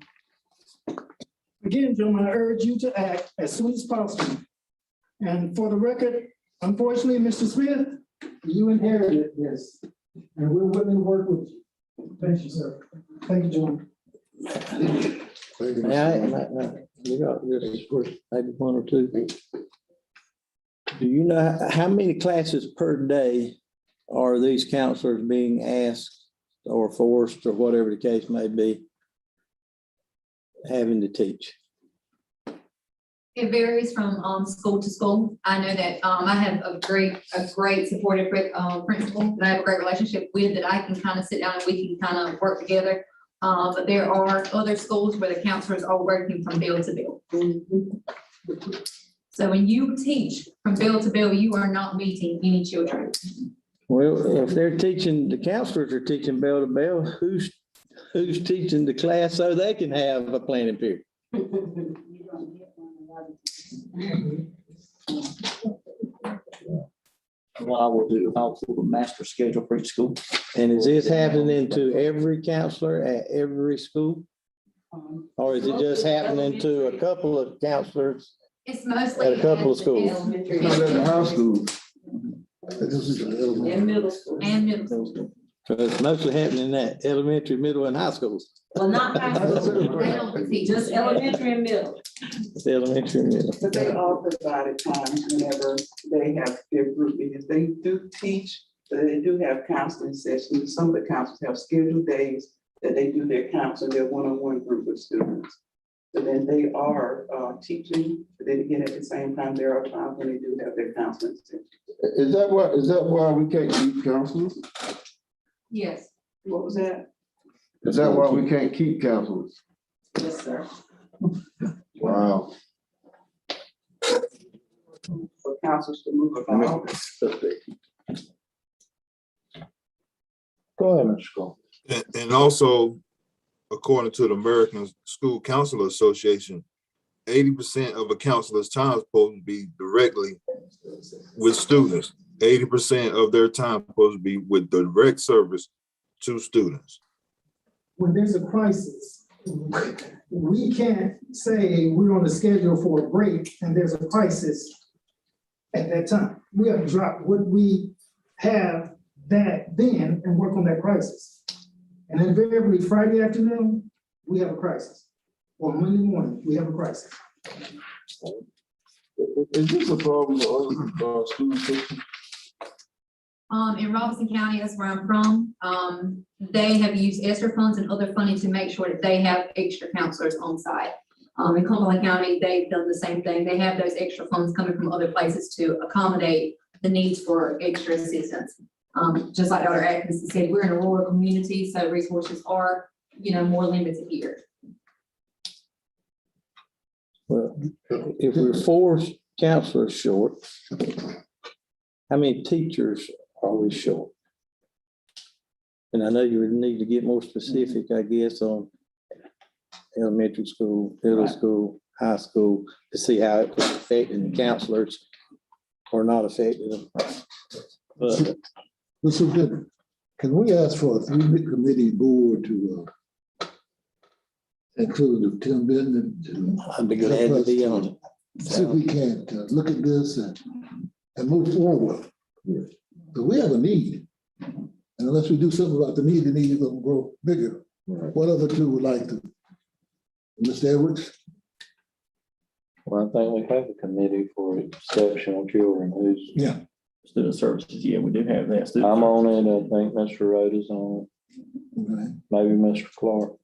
[SPEAKER 13] Again, gentlemen, I urge you to act as soon as possible. And for the record, unfortunately, Mr. Smith, you inherited this, and we're willing to work with you. Thank you, sir. Thank you, gentlemen.
[SPEAKER 12] You got this, maybe one or two. Do you know how many classes per day are these counselors being asked or forced or whatever the case may be having to teach?
[SPEAKER 10] It varies from school to school. I know that I have a great supportive principal that I have a great relationship with, that I can kind of sit down and we can kind of work together. But there are other schools where the counselors are working from bill to bill. So when you teach from bill to bill, you are not meeting any children.
[SPEAKER 12] Well, if they're teaching, the counselors are teaching bell to bell, who's teaching the class so they can have a planning period?
[SPEAKER 2] What I will do, I'll pull the master schedule for each school.
[SPEAKER 12] And is this happening to every counselor at every school? Or is it just happening to a couple of counselors
[SPEAKER 10] It's mostly.
[SPEAKER 12] at a couple of schools?
[SPEAKER 8] Elementary.
[SPEAKER 9] Not in the high school.
[SPEAKER 8] And middle school.
[SPEAKER 10] And middle school.
[SPEAKER 12] So it's mostly happening at elementary, middle, and high schools.
[SPEAKER 8] Well, not high school,
[SPEAKER 10] They don't teach.
[SPEAKER 8] just elementary and middle.
[SPEAKER 12] It's elementary and middle.
[SPEAKER 14] But they all provided time whenever they have their group meetings. They do teach, but they do have counseling sessions. Some of the counselors have scheduled days that they do their counseling, their one-on-one group with students. So then they are teaching, but then again, at the same time, there are times when they do have their counseling sessions.
[SPEAKER 9] Is that why we can't keep counselors?
[SPEAKER 10] Yes.
[SPEAKER 14] What was that?
[SPEAKER 9] Is that why we can't keep counselors?
[SPEAKER 14] Yes, sir.
[SPEAKER 9] Wow.
[SPEAKER 14] For counselors to move about.
[SPEAKER 12] Go ahead, Mr. Cole.
[SPEAKER 1] And also, according to the American School Counselor Association, 80% of a counselor's time is supposed to be directly with students. 80% of their time is supposed to be with direct service to students.
[SPEAKER 13] When there's a crisis, we can't say we're on the schedule for a break and there's a crisis at that time. We have to drop what we have that then and work on that crisis. And invariably Friday afternoon, we have a crisis. Or Monday morning, we have a crisis.
[SPEAKER 9] Is this a problem with other school systems?
[SPEAKER 10] In Robinson County, that's where I'm from, they have used ESSER funds and other funding to make sure that they have extra counselors on site. In Cumberland County, they've done the same thing. They have those extra funds coming from other places to accommodate the needs for extra assistance. Just like Dr. Atkins said, we're in a rural community, so resources are, more limited here.
[SPEAKER 12] Well, if we're 4 counselors short, how many teachers are we short? And I know you would need to get more specific, I guess, on elementary school, middle school, high school, to see how it was affecting the counselors or not affecting them. But
[SPEAKER 7] Mr. Goodman, can we ask for a 3-committee board to include Tim Benton?
[SPEAKER 12] I'd be glad to be on it.
[SPEAKER 7] See if we can't look at this and and move forward. So we have a need. And unless we do something about the need is gonna grow bigger. What other two would like to? Mr. Edwards?
[SPEAKER 6] Well, I think we have a committee for exceptional children who's,
[SPEAKER 7] Yeah.
[SPEAKER 2] Student services, yeah, we do have that. Student
[SPEAKER 6] I'm on
[SPEAKER 2] services.
[SPEAKER 6] it, I think Mr. Rhoda's on
[SPEAKER 7] Okay.
[SPEAKER 6] it, maybe Mr. Clark.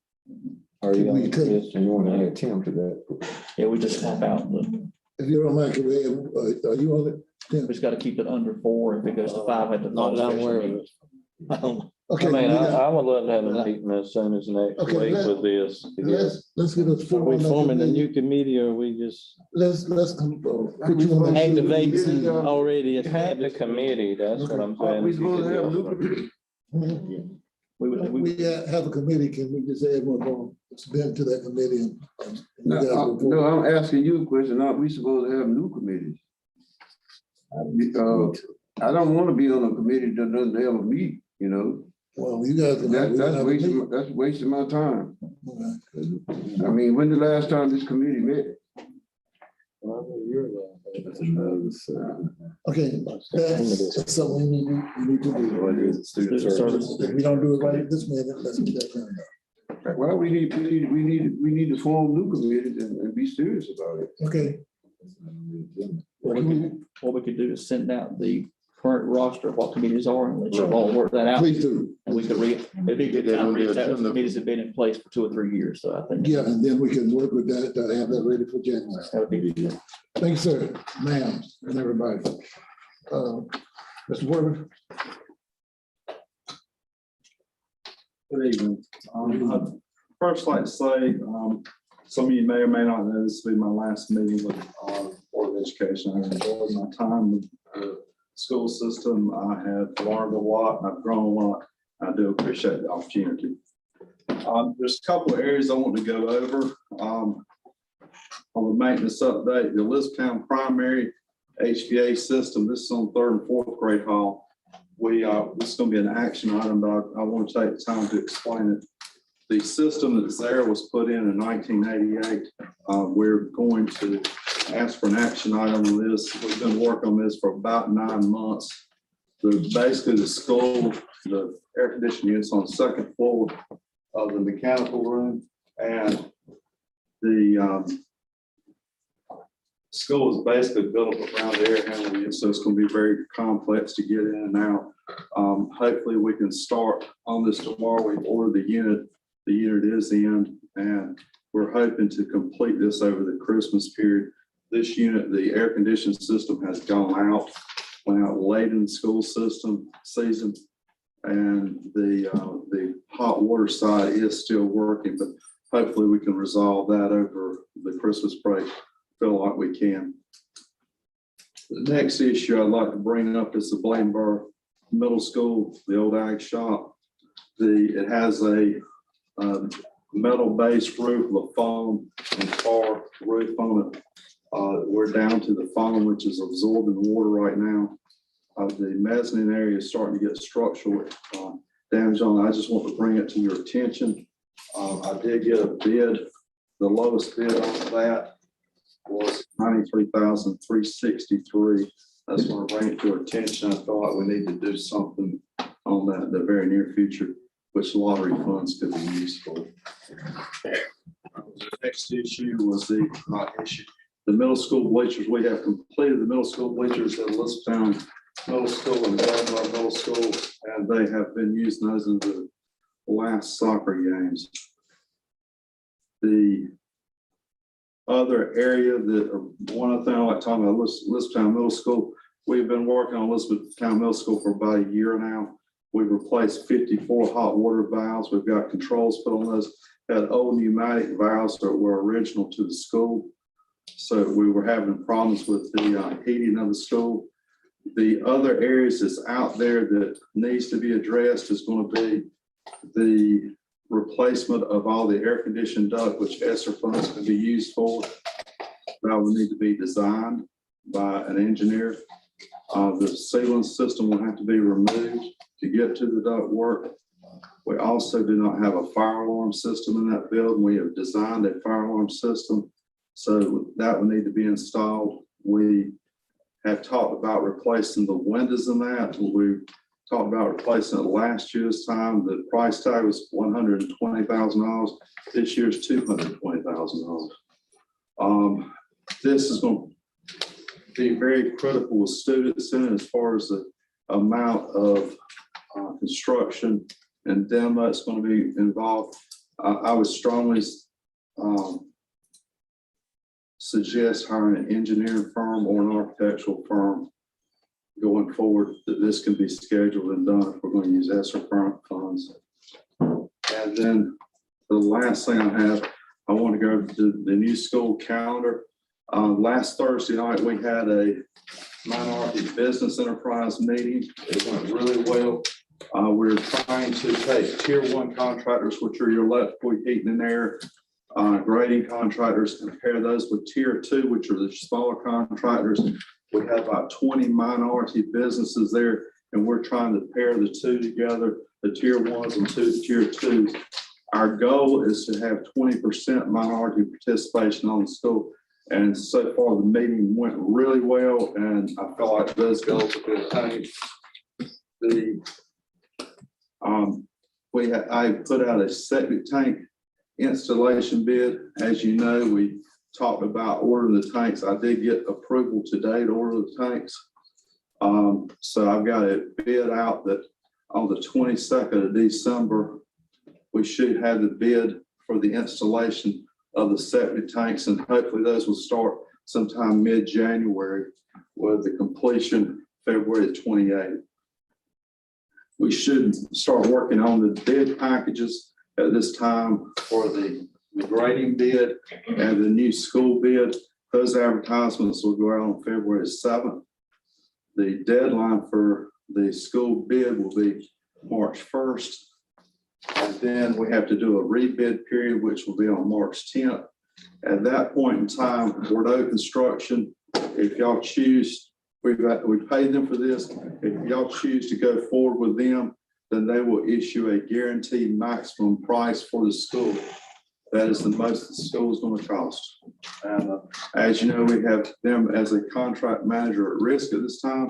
[SPEAKER 6] Are you on
[SPEAKER 7] We could.
[SPEAKER 6] this?
[SPEAKER 5] And you want to add Tim to that?
[SPEAKER 2] Yeah, we just swap out the,
[SPEAKER 7] If you don't mind, are you on it?
[SPEAKER 2] we just gotta keep it under 4. If it goes to 5, at the
[SPEAKER 12] Not that I'm
[SPEAKER 2] special
[SPEAKER 12] aware of
[SPEAKER 2] meeting.
[SPEAKER 12] it. I don't-
[SPEAKER 7] Okay,
[SPEAKER 6] I mean,
[SPEAKER 7] we got-
[SPEAKER 6] I would love to have a meeting as soon as next
[SPEAKER 7] Okay,
[SPEAKER 6] week
[SPEAKER 7] let-
[SPEAKER 6] with this.
[SPEAKER 7] let's get us.
[SPEAKER 12] Are we forming a new committee or are we just
[SPEAKER 7] Let's put you on that.
[SPEAKER 12] activating already?
[SPEAKER 6] Had the committee, that's what I'm saying.
[SPEAKER 9] We supposed to have a new committee?
[SPEAKER 2] We would, we,
[SPEAKER 7] We have a committee, can we just add one more, been to that committee? And we gotta go forward.
[SPEAKER 9] No, I'm asking you a question. Are we supposed to have new committees? I don't want to be on a committee that doesn't ever meet, you know?
[SPEAKER 7] Well, you guys. can have-
[SPEAKER 9] That's wasting my time.
[SPEAKER 7] Okay.
[SPEAKER 9] I mean, when the last time this committee met?
[SPEAKER 7] Okay, that's something we need to do.
[SPEAKER 2] student services.
[SPEAKER 7] If we don't do it right at this minute, let's get that done.
[SPEAKER 9] Well, we need to form new committees and be serious about it.
[SPEAKER 7] Okay.
[SPEAKER 2] what we could do is send out the current roster of what committees are and let you all work that out.
[SPEAKER 7] Please do.
[SPEAKER 2] And we could it'd be a good time to reach out. Committees have been in place for 2 or 3 years, so I think.
[SPEAKER 7] Yeah, and then we can work with that, have that ready for January.
[SPEAKER 2] That would be good.
[SPEAKER 7] Thank you, sir, ma'am, and everybody. Mr. Worthing?
[SPEAKER 15] Good evening. I'd first like to say, some of you may or may not know, this will be my last meeting with Board of Education. I've enjoyed my time with the school system. I have learned a lot, I've grown a lot. I do appreciate the opportunity. There's a couple of areas I want to go over. On the maintenance update, the Elizabethtown primary HVA system, this is on 3rd and 4th grade hall. This is going to be an action item, but I want to take the time to explain it. The system that's there was put in 1988. We're going to ask for an action item on this. We've been working on this for about 9 months. Basically, the school, the air conditioning units on the 2nd floor of the mechanical room, and the school is basically built up around the air handling unit, so it's going to be very complex to get in and out. Hopefully, we can start on this tomorrow. We've ordered the unit. The unit is in, and we're hoping to complete this over the Christmas period. This unit, the air conditioning system has gone out, went out late in the school system season, and the hot water side is still working, but hopefully we can resolve that over the Christmas break. Feel like we can. The next issue I'd like to bring up is the Bladenboro Middle School, the old ag shop. It has a metal-based roof with foam and tar roof on it. We're down to the foam, which is absorbing water right now. The mezzanine area is starting to get structural damage on it. I just want to bring it to your attention. I did get a bid. The lowest bid on that was $93,363. That's going to bring it to our attention. I feel like we need to do something on that in the very near future, which lottery funds could be used for. The next issue was the middle school bleachers. We have completed the middle school bleachers at Elizabethtown Middle School and Belmar Middle School, and they have been using those in the last soccer games. The other area one other thing I like talking about Elizabethtown Middle School, we've been working on Elizabethtown Middle School for about a year now. We've replaced 54 hot water valves. We've got controls put on those. Had old pneumatic valves that were original to the school. So we were having problems with the heating of the school. The other areas that's out there that needs to be addressed is going to be the replacement of all the air conditioned duct, which ESSER funds can be used for. That will need to be designed by an engineer. The sealing system will have to be removed to get to the duct work. We also do not have a fire alarm system in that building. We have designed a fire alarm system, so that would need to be installed. We have talked about replacing the windows in that. We talked about replacing it last year's time. The price tag was $120,000. This year's $220,000. This is going to be very critical with students in as far as the amount of construction and demo that's going to be involved. I would strongly suggest hiring an engineering firm or an architectural firm going forward, that this can be scheduled and done if we're going to use ESSER funds. And then the last thing I have, I want to go to the new school calendar. Last Thursday night, we had a minority business enterprise meeting. It went really well. We're trying to take tier 1 contractors, which are your electrical, heating and air, grading contractors, compare those with tier 2, which are the smaller contractors. We have about 20 minority businesses there, and we're trying to pair the two together, the tier 1s and tier 2s. Our goal is to have 20% minority participation on the school. And so far, the meeting went really well, and I feel like those goals have been attained. I put out a septic tank installation bid. As you know, we talked about ordering the tanks. I did get approval today to order the tanks. So I've got a bid out that on the 22nd of December, we should have the bid for the installation of the septic tanks, and hopefully those will start sometime mid-January with the completion February 28th. We should start working on the bid packages at this time for the grading bid and the new school bid. Those advertisements will go out on February 7th. The deadline for the school bid will be March 1st. And then we have to do a rebid period, which will be on March 10th. At that point in time, Bordeaux Construction, if y'all choose, we paid them for this. If y'all choose to go forward with them, then they will issue a guaranteed maximum price for the school. That is the most the school is going to cost. And as you know, we have them as a contract manager at risk at this time.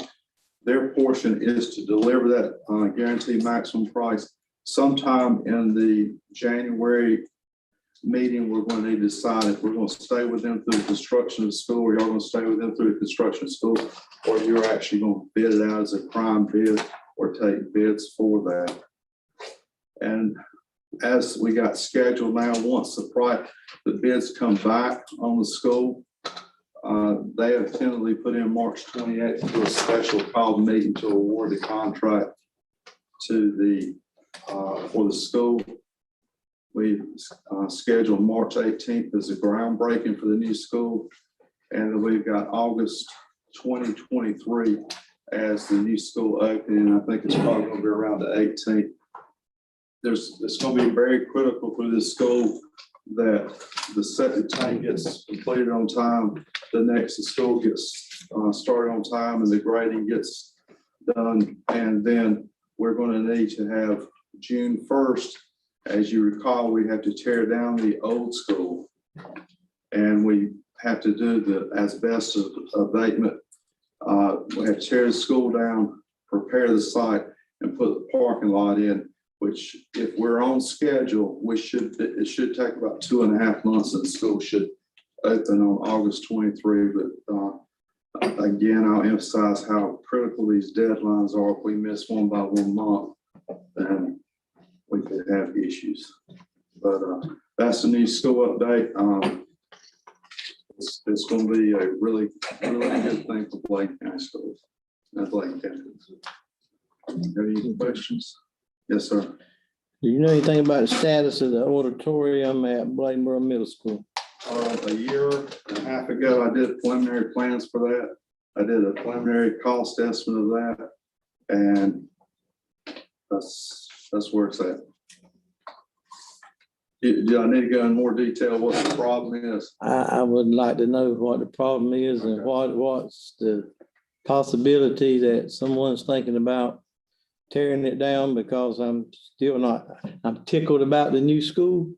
[SPEAKER 15] Their portion is to deliver that guaranteed maximum price. Sometime in the January meeting, we're going to need to decide if we're going to stay with them through the construction of the school, or y'all going to stay with them through the construction of the school, or you're actually going to bid it out as a prime bid or take bids for that. And as we got scheduled now, once the bids come back on the school, they have tentatively put in March 28th to a special called meeting to award the contract to the for the school. We scheduled March 18th as a groundbreaking for the new school, and we've got August 2023 as the new school opening. I think it's probably going to be around the 18th. It's going to be very critical for this school that the septic tank gets completed on time, the school gets started on time, and the grading gets done. And then we're going to need to have June 1st. As you recall, we have to tear down the old school, and we have to do the asbestos abatement. We have to tear the school down, prepare the site, and put the parking lot in, which if we're on schedule, it should take about 2.5 months, and the school should open on August 23. But again, I'll emphasize how critical these deadlines are. If we miss one by 1 month, then we could have issues. But that's the new school update. It's going to be a really, really good thing for Blaine County Schools and Blaine County. Have any questions? Yes, sir.
[SPEAKER 12] Do you know anything about the status of the auditorium at Bladenboro Middle School?
[SPEAKER 15] A year and a half ago, I did preliminary plans for that. I did a preliminary cost estimate of that, and that's where it's at. Do I need to go in more detail what the problem is?
[SPEAKER 12] I would like to know what the problem is and what's the possibility that someone's thinking about tearing it down, because I'm tickled about the new school,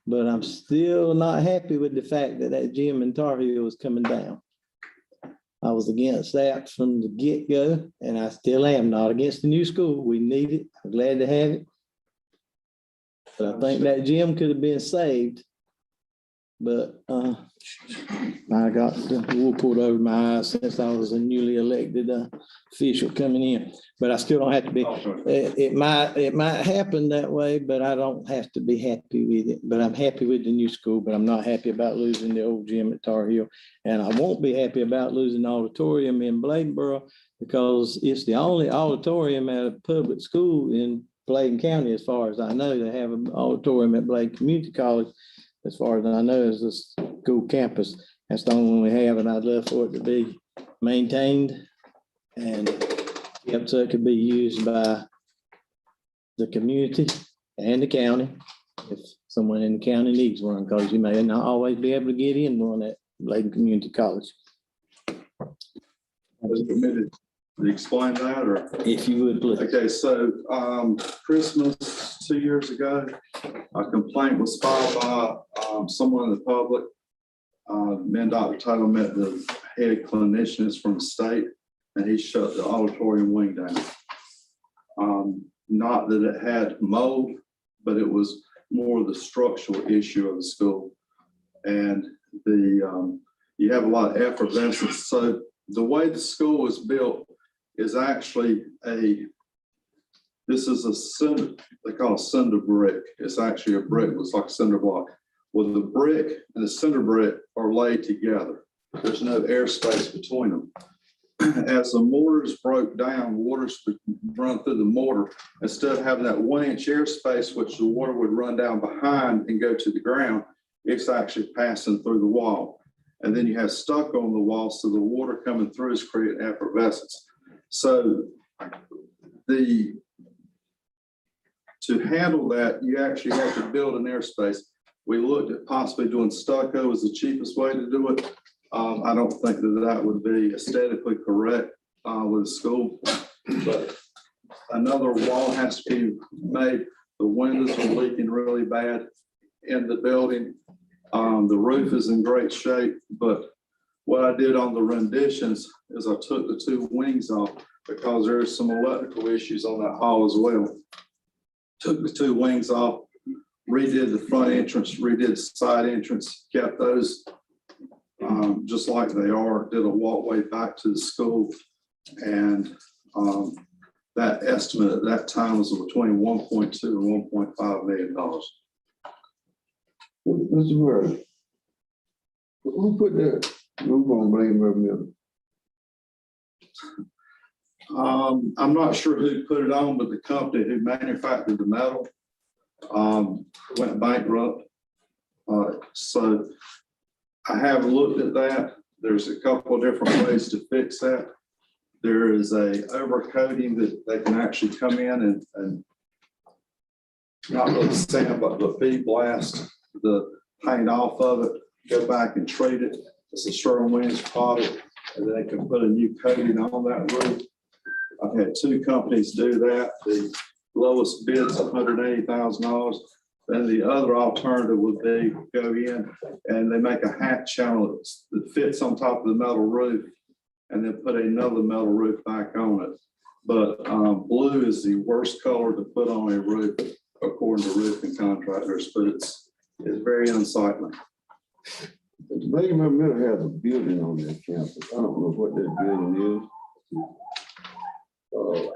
[SPEAKER 12] but I'm still not happy with the fact that gym in Tar Heel is coming down. I was against that from the get-go, and I still am not against the new school. We need it. I'm glad to have it. But I think that gym could have been saved. But I got the wool pulled over my eyes since I was a newly elected official coming in. But I still don't have to be. It might happen that way, but I don't have to be happy with it. But I'm happy with the new school, but I'm not happy about losing the old gym at Tar Heel. And I won't be happy about losing the auditorium in Bladenboro because it's the only auditorium at a public school in Bladen County, as far as I know. They have an auditorium at Bladen Community College. As far as I know, is the school campus. That's the only one we have, and I'd love for it to be maintained and kept so it could be used by the community and the county if someone in the county needs one, because you may not always be able to get in one at Bladen Community College.
[SPEAKER 15] Was permitted to explain that, or?
[SPEAKER 12] If you would, please.
[SPEAKER 15] Okay, so Christmas 2 years ago, a complaint was filed by someone in the public. Me and Dr. Taylor met the head clinicians from the state, and he shut the auditorium wing down. Not that it had mold, but it was more the structural issue of the school. And you have a lot of effervescence. So the way the school was built is actually this is a cinder, they call it cinder brick. It's actually a brick, it's like a cinder block. Well, the brick and the cinder brick are laid together. There's no airspace between them. As the mortars broke down, waters would run through the mortar. Instead of having that 1 inch airspace, which the water would run down behind and go to the ground, it's actually passing through the wall. And then you have stuck on the wall, so the water coming through is creating effervescence. So to handle that, you actually have to build an airspace. We looked at possibly doing stucco as the cheapest way to do it. I don't think that would be aesthetically correct with the school, but another wall has to be made. The windows are leaking really bad in the building. The roof is in great shape, but what I did on the renditions is I took the 2 wings off because there's some electrical issues on that hall as well. Took the 2 wings off, redid the front entrance, redid the side entrance, kept those just like they are, did a walkway back to the school. And that estimate at that time was between $1.2 and $1.5 million.
[SPEAKER 9] Mr. Word, who put that roof on Bladenboro Middle?
[SPEAKER 15] I'm not sure who put it on, but the company who manufactured the metal went bankrupt. So I have looked at that. There's a couple of different ways to fix that. There is a overcoating that they can actually come in and not really sand, but bead blast the paint off of it, go back and treat it. It's a Sherwin-Williams product, and then they can put a new coating on that roof. I've had 2 companies do that. The lowest bid's $180,000. Then the other alternative would be go in and they make a hat channel that fits on top of the metal roof and then put another metal roof back on it. But blue is the worst color to put on a roof according to roofing contractors, but it's very unsightly.
[SPEAKER 9] Bladenboro Middle has a building on that campus. I don't know what that building is.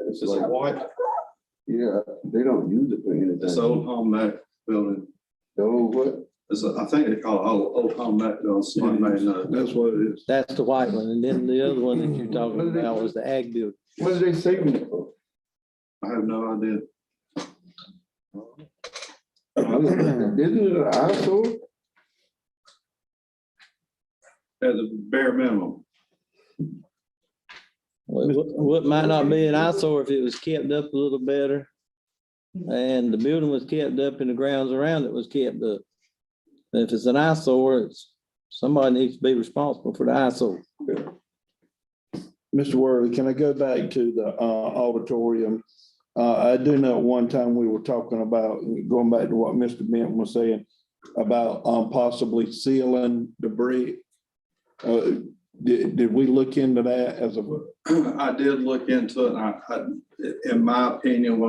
[SPEAKER 15] It's like white.
[SPEAKER 9] Yeah, they don't use it for anything.
[SPEAKER 15] It's old home Mac building.
[SPEAKER 9] The old what?
[SPEAKER 15] I think they call it old home Mac building. Somebody may know.
[SPEAKER 1] That's what it is.
[SPEAKER 12] That's the white one. And then the other one that you're talking about was the ag building.
[SPEAKER 9] What are they saving it for?
[SPEAKER 15] I have no idea.
[SPEAKER 9] Isn't it an eyesore?
[SPEAKER 15] At the bare minimum.
[SPEAKER 12] What might not be an eyesore if it was kept up a little better and the building was kept up and the grounds around it was kept up. If it's an eyesore, somebody needs to be responsible for the eyesore.
[SPEAKER 4] Mr. Worley, can I go back to the auditorium? I do know at one time we were talking about, going back to what Mr. Benton was saying, about possibly sealing the brick. Did we look into that as a,
[SPEAKER 15] I did look into it, in my opinion,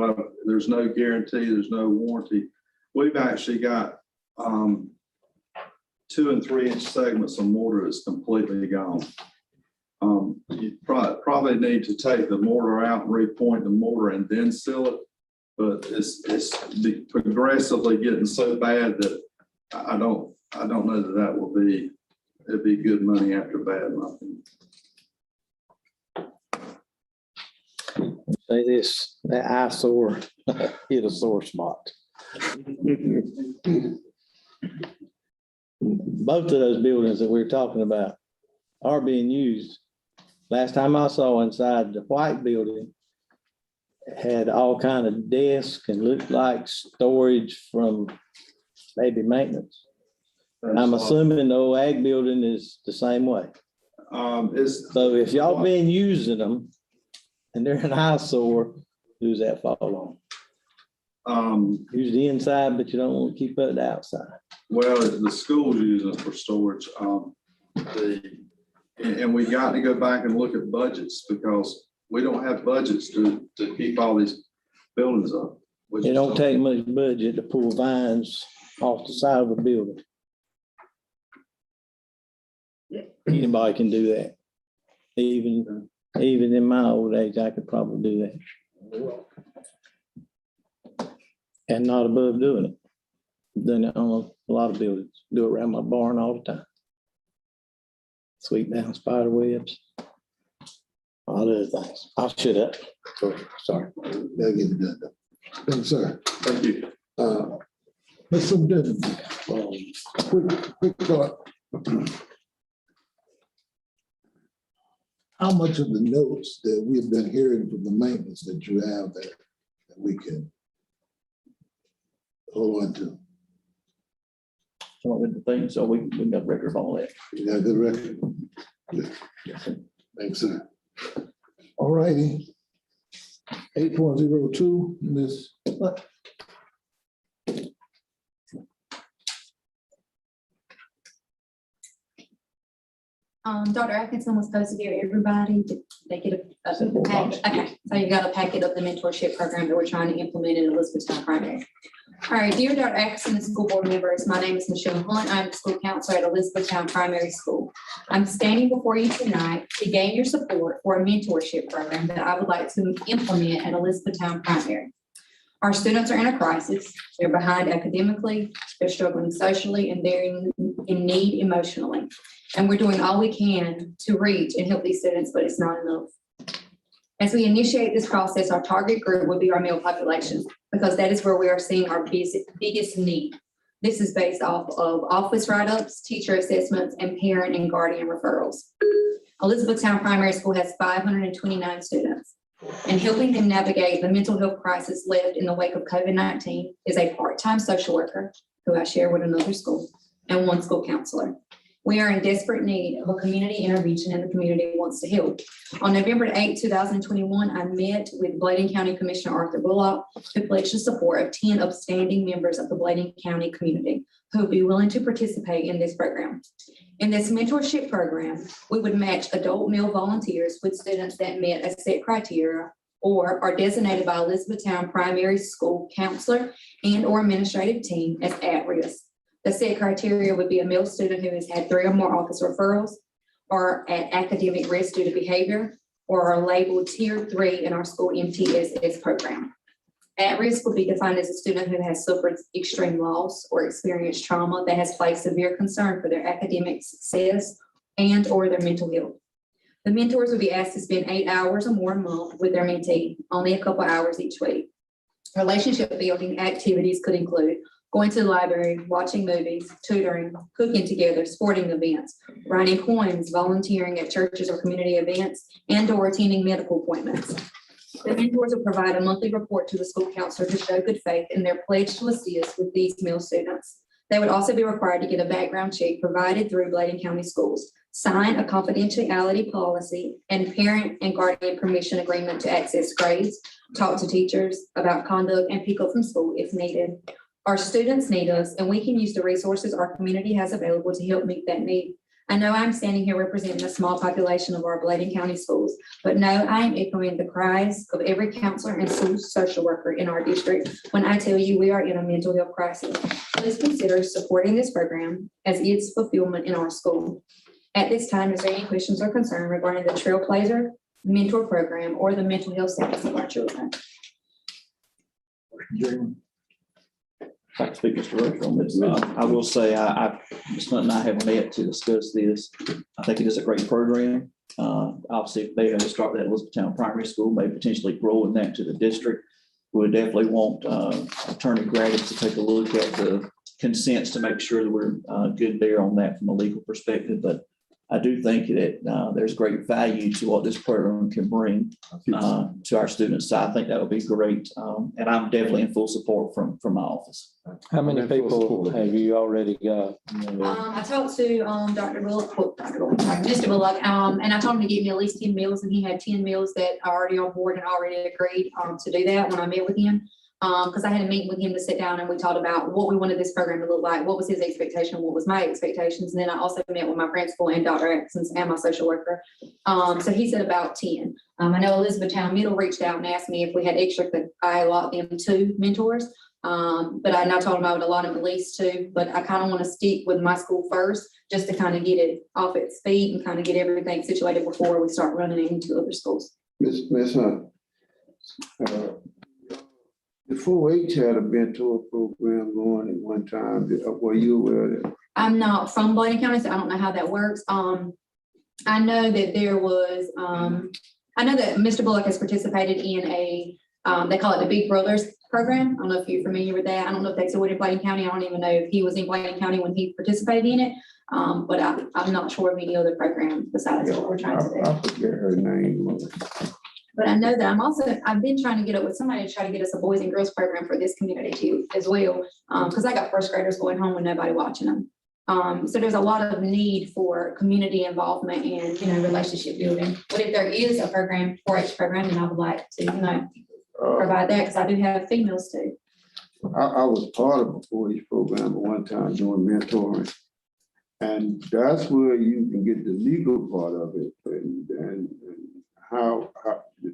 [SPEAKER 15] there's no guarantee, there's no warranty. We've actually got 2 and 3 inch segments of mortar that's completely gone. You probably need to take the mortar out and repoint the mortar and then seal it. But it's progressively getting so bad that I don't know that will be, it'd be good money after bad money.
[SPEAKER 12] Say this, that eyesore hit a sore spot. Both of those buildings that we're talking about are being used. Last time I saw inside the white building, it had all kind of desks and looked like storage from maybe maintenance. I'm assuming the old ag building is the same way. So if y'all been using them and they're an eyesore, who's that fall on? Use the inside, but you don't want to keep it outside.
[SPEAKER 15] Well, the school's using it for storage. And we got to go back and look at budgets because we don't have budgets to keep all these buildings up.
[SPEAKER 12] It don't take much budget to pull vines off the side of a building. Anybody can do that. Even in my old age, I could probably do that. And not above doing it. Done it on a lot of buildings. Do it around my barn all the time. Sweep down spider webs. All other things. I'll shut up. Sorry.
[SPEAKER 7] They'll get it done. Thank you, sir.
[SPEAKER 15] Thank you.
[SPEAKER 7] Mr. Denton, quick thought. How much of the notes that we've been hearing from the maintenance that you have that we can hold on to?
[SPEAKER 2] One of the things, so we got record of all that.
[SPEAKER 7] You got a good record? Good. Thanks, sir. All righty. 8.02, Ms.
[SPEAKER 10] Dr. Atkinson was supposed to give everybody, did they get a packet? Okay, so you got a packet of the mentorship program that we're trying to implement in Elizabethtown Primary. All right, dear Dr. Atkinson and school board members, my name is Michelle Hunt. I'm the school counselor at Elizabethtown Primary School. I'm standing before you tonight to gain your support for a mentorship program that I would like to implement at Elizabethtown Primary. Our students are in a crisis. They're behind academically, they're struggling socially, and they're in need emotionally. And we're doing all we can to reach and help these students, but it's not enough. As we initiate this process, our target group will be our male population, because that is where we are seeing our biggest need. This is based off of office write-ups, teacher assessments, and parent and guardian referrals. Elizabethtown Primary School has 529 students, and helping them navigate the mental health crisis left in the wake of COVID-19 is a part-time social worker, who I share with another school, and one school counselor. We are in desperate need of a community intervention, and the community wants to help. On November 8, 2021, I met with Bladen County Commissioner Arthur Bullock to pledge the support of 10 upstanding members of the Bladen County community who would be willing to participate in this program. In this mentorship program, we would match adult male volunteers with students that met a set criteria or are designated by Elizabethtown Primary School counselor and or administrative team as at risk. The set criteria would be a male student who has had 3 or more office referrals, or at academic risk due to behavior, or are labeled tier 3 in our school MTSS program. At risk would be defined as a student who has suffered extreme loss or experienced trauma that has placed severe concern for their academic success and or their mental health. The mentors would be asked to spend 8 hours or more a month with their mentee, only a couple hours each week. Relationship building activities could include going to the library, watching movies, tutoring, cooking together, sporting events, writing poems, volunteering at churches or community events, and or attending medical appointments. The mentors will provide a monthly report to the school counselor to show good faith in their pledge to assist with these male students. They would also be required to get a background check provided through Bladen County Schools, sign a confidentiality policy and parent and guardian permission agreement to access grades, talk to teachers about conduct, and pick up from school if needed. Our students need us, and we can use the resources our community has available to help meet that need. I know I'm standing here representing a small population of our Bladen County schools, but no, I am echoing the cries of every counselor and school social worker in our district when I tell you we are in a mental health crisis. Please consider supporting this program as its fulfillment in our school. At this time, is there any questions or concern regarding the Trailblazer Mentor Program or the mental health status of our children?
[SPEAKER 2] Thank you, Speaker, Mr. Rutherford, on this. I will say, Ms. Hunt and I have met to discuss this. I think it is a great program. Obviously, they're going to start that Elizabethtown Primary School, may potentially grow in that to the district. We would definitely want Attorney Graves to take a look at the consents to make sure that we're good there on that from a legal perspective. But I do think that there's great value to what this program can bring to our students. So I think that would be great. And I'm definitely in full support from my office.
[SPEAKER 6] How many people have you already got?
[SPEAKER 10] I talked to Dr. Bullock, Mr. Bullock, and I told him to give me at least 10 meals, and he had 10 meals that are already on board and already agreed to do that when I met with him. Because I had a meeting with him to sit down and we talked about what we wanted this program to look like, what was his expectation, what was my expectations. And then I also met with my principal and Dr. Atkins and my social worker. So he said about 10. I know Elizabethtown Middle reached out and asked me if we had extra, could I allot them 2 mentors? But I now told him I would allot them at least 2, but I kind of want to stick with my school first, just to kind of get it off its feet and kind of get everything situated before we start running into other schools.
[SPEAKER 9] Ms. Hunt, the 4-H had a mentor program going at one time. Were you aware of that?
[SPEAKER 10] I'm not from Bladen County, so I don't know how that works. I know that there was, I know that Mr. Bullock has participated in a, they call it the Big Brothers program. I don't know if you're familiar with that. I don't know if they still in Bladen County. I don't even know if he was in Bladen County when he participated in it. But I'm not sure of any other program besides what we're trying to do.
[SPEAKER 9] I forget her name.
[SPEAKER 10] But I know that I've been trying to get up with somebody to try to get us a boys and girls program for this community too, as well. Because I got first graders going home with nobody watching them. So there's a lot of need for community involvement and, relationship building. But if there is a program, 4-H program, then I would like to, provide that, because I do have females too.
[SPEAKER 9] I was part of a 4-H program at one time doing mentoring. And that's where you can get the legal part of it and how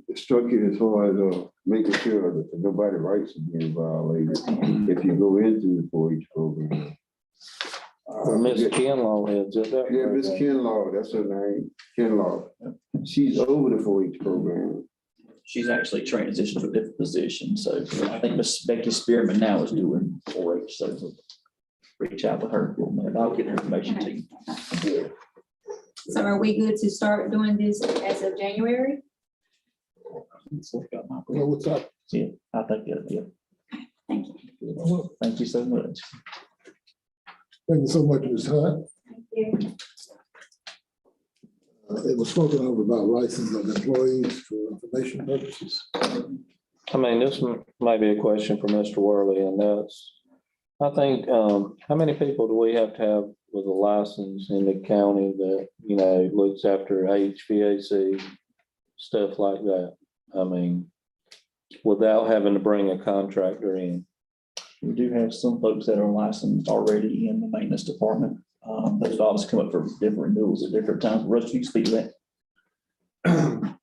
[SPEAKER 9] the structure as far as making sure that nobody's rights are being violated if you go into the 4-H program.
[SPEAKER 6] Miss Kinlaw heads up that.
[SPEAKER 9] Yeah, Miss Kinlaw, that's her name, Kinlaw. She's over the 4-H program.
[SPEAKER 2] She's actually transitioned to a different position. So I think Miss Becky Spearman now is doing 4-H. So we'll reach out with her. I'll get her information to you.
[SPEAKER 10] So are we good to start doing this as of January?
[SPEAKER 7] What's up?
[SPEAKER 2] Yeah, I think, yeah.
[SPEAKER 10] Thank you.
[SPEAKER 2] Thank you so much.
[SPEAKER 7] Thank you so much, Ms. Hunt.
[SPEAKER 10] Thank you.
[SPEAKER 7] It was spoken of about license of employees for information purposes.
[SPEAKER 6] I mean, this might be a question for Mr. Worley, and that's, I think, how many people do we have to have with a license in the county that, looks after HVAC, stuff like that? I mean, without having to bring a contractor in.
[SPEAKER 2] We do have some folks that are licensed already in the maintenance department. Those obviously come up for different renewals at different times. Russ, you can speak to that.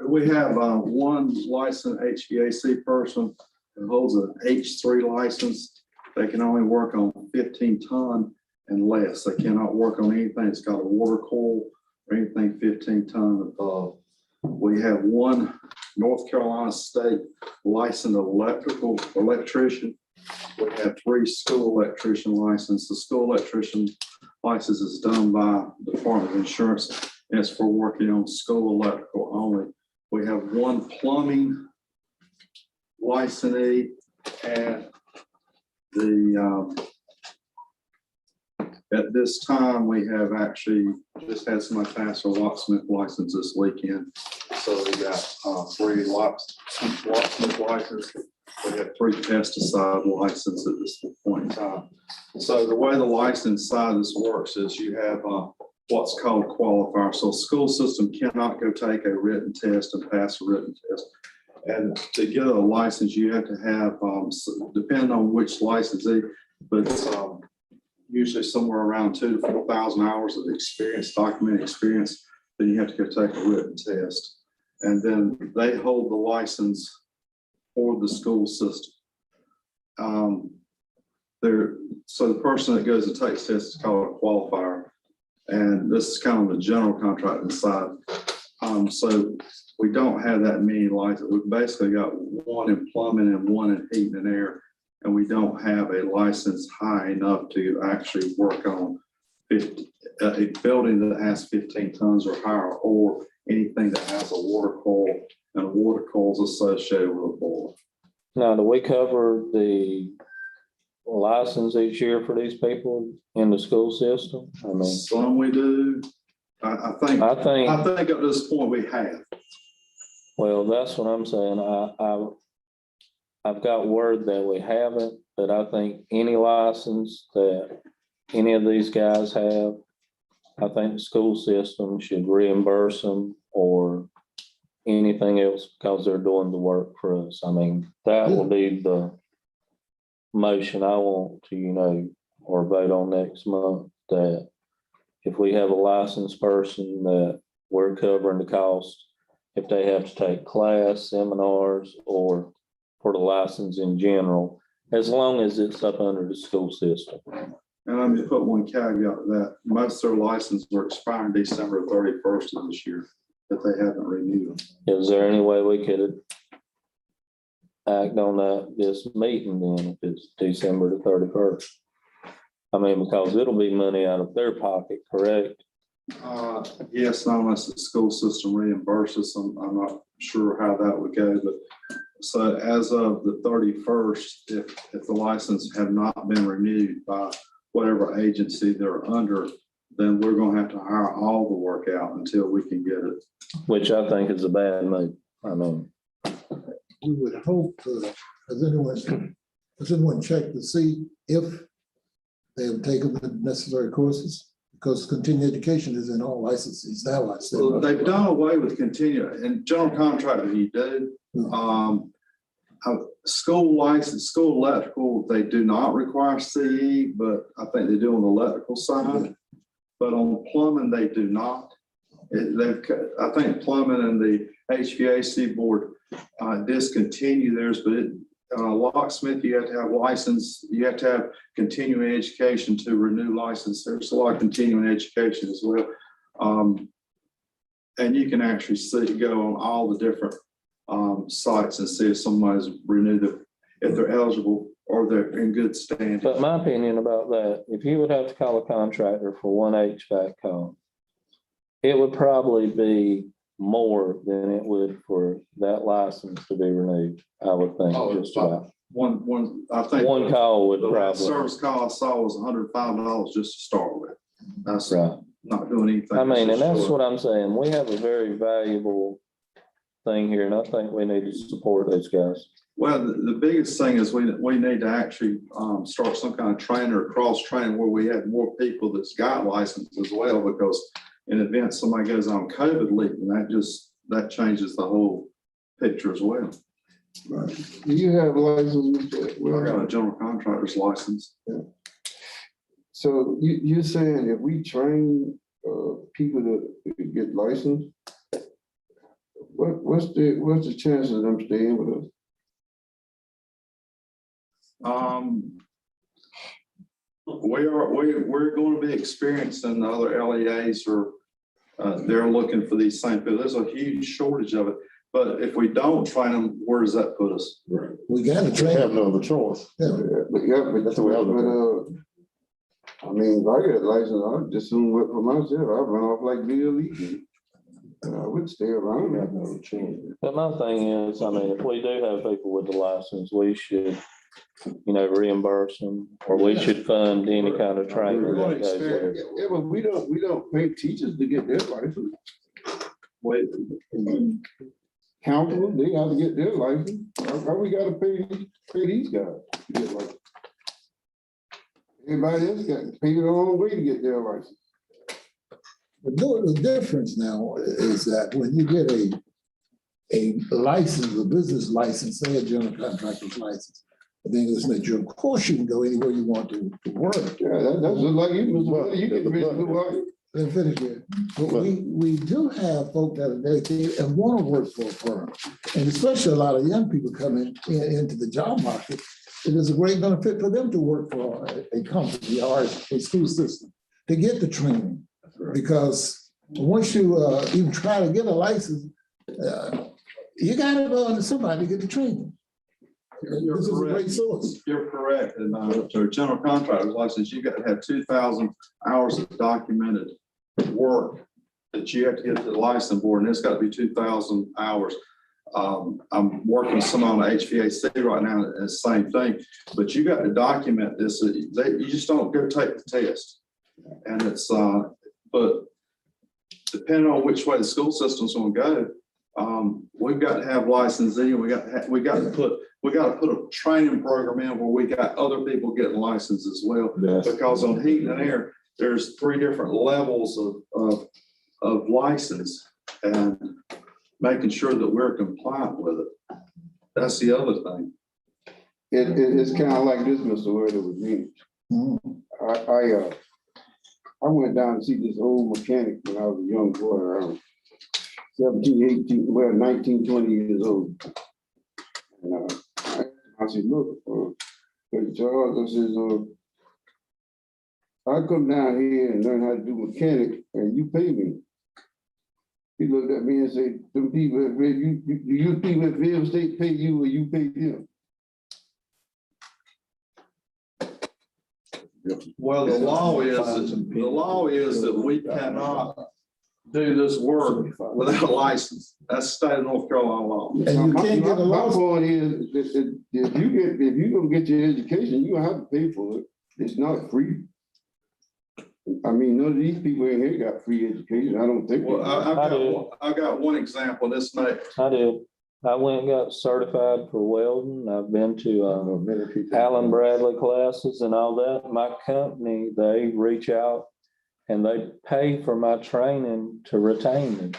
[SPEAKER 15] We have one licensed HVAC person who holds an H3 license. They can only work on 15 ton and less. They cannot work on anything that's got a water coil or anything 15 ton above. We have one North Carolina State licensed electrician. We have 3 school electrician licenses. The school electrician license is done by the Department of Insurance, and it's for working on school electrical only. We have 1 plumbing licensee at at this time, we have actually just had somebody pass a locksmith license this weekend. So we got 3 locksmith licenses. We have 3 pesticide licenses at this point in time. So the way the license side of this works is you have what's called qualifier. So school system cannot go take a written test and pass a written test. And to get a license, you have to have, depending on which licensee, but usually somewhere around 2,000 to 4,000 hours of experience, documented experience, then you have to go take a written test. And then they hold the license for the school system. So the person that goes and takes tests is called a qualifier. And this is kind of the general contracting side. So we don't have that many licenses. We've basically got one in plumbing and one in heating and air. And we don't have a license high enough to actually work on a building that has 15 tons or higher, or anything that has a water coil, and a water coil is associated with a boiler.
[SPEAKER 6] Now, do we cover the license each year for these people in the school system? I mean,
[SPEAKER 15] Some we do. I think up to this point we have.
[SPEAKER 6] well, that's what I'm saying. I've got word that we haven't, but I think any license that any of these guys have, I think the school system should reimburse them or anything else because they're doing the work for us. I mean, that will be the motion I want to, or vote on next month, that if we have a licensed person that we're covering the cost, if they have to take class, seminars, or for the license in general, as long as it's up under the school system.
[SPEAKER 15] And let me put one caveat to that. Most of their licenses were expiring December 31st of this year, that they haven't renewed them.
[SPEAKER 6] Is there any way we could act on that this meeting then, if it's December the 31st? I mean, because it'll be money out of their pocket, correct?
[SPEAKER 15] Yes, unless the school system reimburses them. I'm not sure how that would go, but so as of the 31st, if the license have not been renewed by whatever agency they're under, then we're gonna have to hire all the work out until we can get it.
[SPEAKER 6] Which I think is a bad move. I mean,
[SPEAKER 7] We would hope, has anyone checked to see if they have taken the necessary courses? Because continuing education is in all licenses now.
[SPEAKER 15] Well, they've done away with continuing, and general contractor, you do. School license, school electrical, they do not require CE, but I think they do on the electrical side. But on plumbing, they do not. I think plumbing and the HVAC board discontinue theirs, but locksmith, you have to have license, you have to have continuing education to renew license. There's a lot of continuing education as well. And you can actually go on all the different sites and see if somebody's renewed, if they're eligible or they're in good standing.
[SPEAKER 6] but my opinion about that, if you would have to call a contractor for one HVAC call, it would probably be more than it would for that license to be renewed, I would think, just about.
[SPEAKER 15] I think
[SPEAKER 6] One call would
[SPEAKER 15] the last
[SPEAKER 6] probably.
[SPEAKER 15] service call I saw was $105 just to start with. That's
[SPEAKER 6] Right.
[SPEAKER 15] not doing anything.
[SPEAKER 6] I mean, and that's what I'm saying. We have a very valuable thing here, and I think we need to support those guys.
[SPEAKER 15] Well, the biggest thing is we need to actually start some kind of training or cross training where we have more people that's got license as well, because in event somebody goes on COVID leave, and that changes the whole picture as well.
[SPEAKER 9] Right. Do you have license?
[SPEAKER 15] I got a general contractor's license.
[SPEAKER 9] Yeah. So you're saying if we train people to get licensed, what's the chances of them staying with us?
[SPEAKER 15] We're going to be experienced in the other LEAs, or they're looking for these same people. There's a huge shortage of it. But if we don't train them, where does that put us?
[SPEAKER 9] Right.
[SPEAKER 7] We got to
[SPEAKER 5] We
[SPEAKER 7] train.
[SPEAKER 5] have no other choice.
[SPEAKER 7] Yeah.
[SPEAKER 9] But
[SPEAKER 5] That's the way I look at it.
[SPEAKER 9] I mean, if I get a license, I'd just soon work for myself. I'd run off like Bill Lee. And I would stay around.
[SPEAKER 5] We have no change.
[SPEAKER 6] But my thing is, I mean, if we do have people with the license, we should, reimburse them, or we should fund any kind of training
[SPEAKER 9] We're gonna
[SPEAKER 6] that goes there.
[SPEAKER 9] experience. Yeah, but we don't pay teachers to get their license. Wait. Counselors, they have to get their license. Why we gotta pay these guys to get license? Everybody else got paid their own way to get their license.
[SPEAKER 7] The difference now is that when you get a license, a business license, say a general contractor's license, of English nature. Of course, you can go anywhere you want to work.
[SPEAKER 9] Yeah, that's just like you, Mr. Wilder. You can read the book.
[SPEAKER 7] Let me finish here. But we do have folk that are dedicated and want to work for a firm. And especially a lot of young people coming into the job market. It is a great benefit for them to work for a company or a school system to get the training. Because once you even try to get a license, you gotta go under somebody to get the training. This is a great source.
[SPEAKER 15] You're correct. And to a general contractor's license, you got to have 2,000 hours of documented work that you have to get to the license board, and it's got to be 2,000 hours. I'm working with someone on HVAC right now, and it's the same thing, but you got to document this. You just don't go take the test. And it's, but depending on which way the school system's going to go, we've got to have licensing. We got to put a training program in where we got other people getting licensed as well.
[SPEAKER 11] Yes.
[SPEAKER 15] Because on heat and air, there's 3 different levels of license, and making sure that we're compliant with it. That's the other thing.
[SPEAKER 9] It's kind of like this, Mr. Wilder, with me. I went down to see this old mechanic when I was a young boy, around 17, 18, well, 19, 20 years old. And I said, look, Charles, I said, I come down here and learn how to do mechanic, and you pay me. He looked at me and said, "Them people, do you people at Fair State pay you or you pay them?"
[SPEAKER 15] Well, the law is that we cannot do this work without a license. That's state of North Carolina law.
[SPEAKER 7] And you can't get a
[SPEAKER 9] My
[SPEAKER 7] license.
[SPEAKER 9] point is, if you're gonna get your education, you have to pay for it. It's not free. I mean, none of these people in here got free education. I don't think.
[SPEAKER 15] Well, I got one example. This night.
[SPEAKER 6] I did. I went and got certified for welding. I've been to Allen Bradley classes and all that. My company, they reach out and they pay for my training to retain me.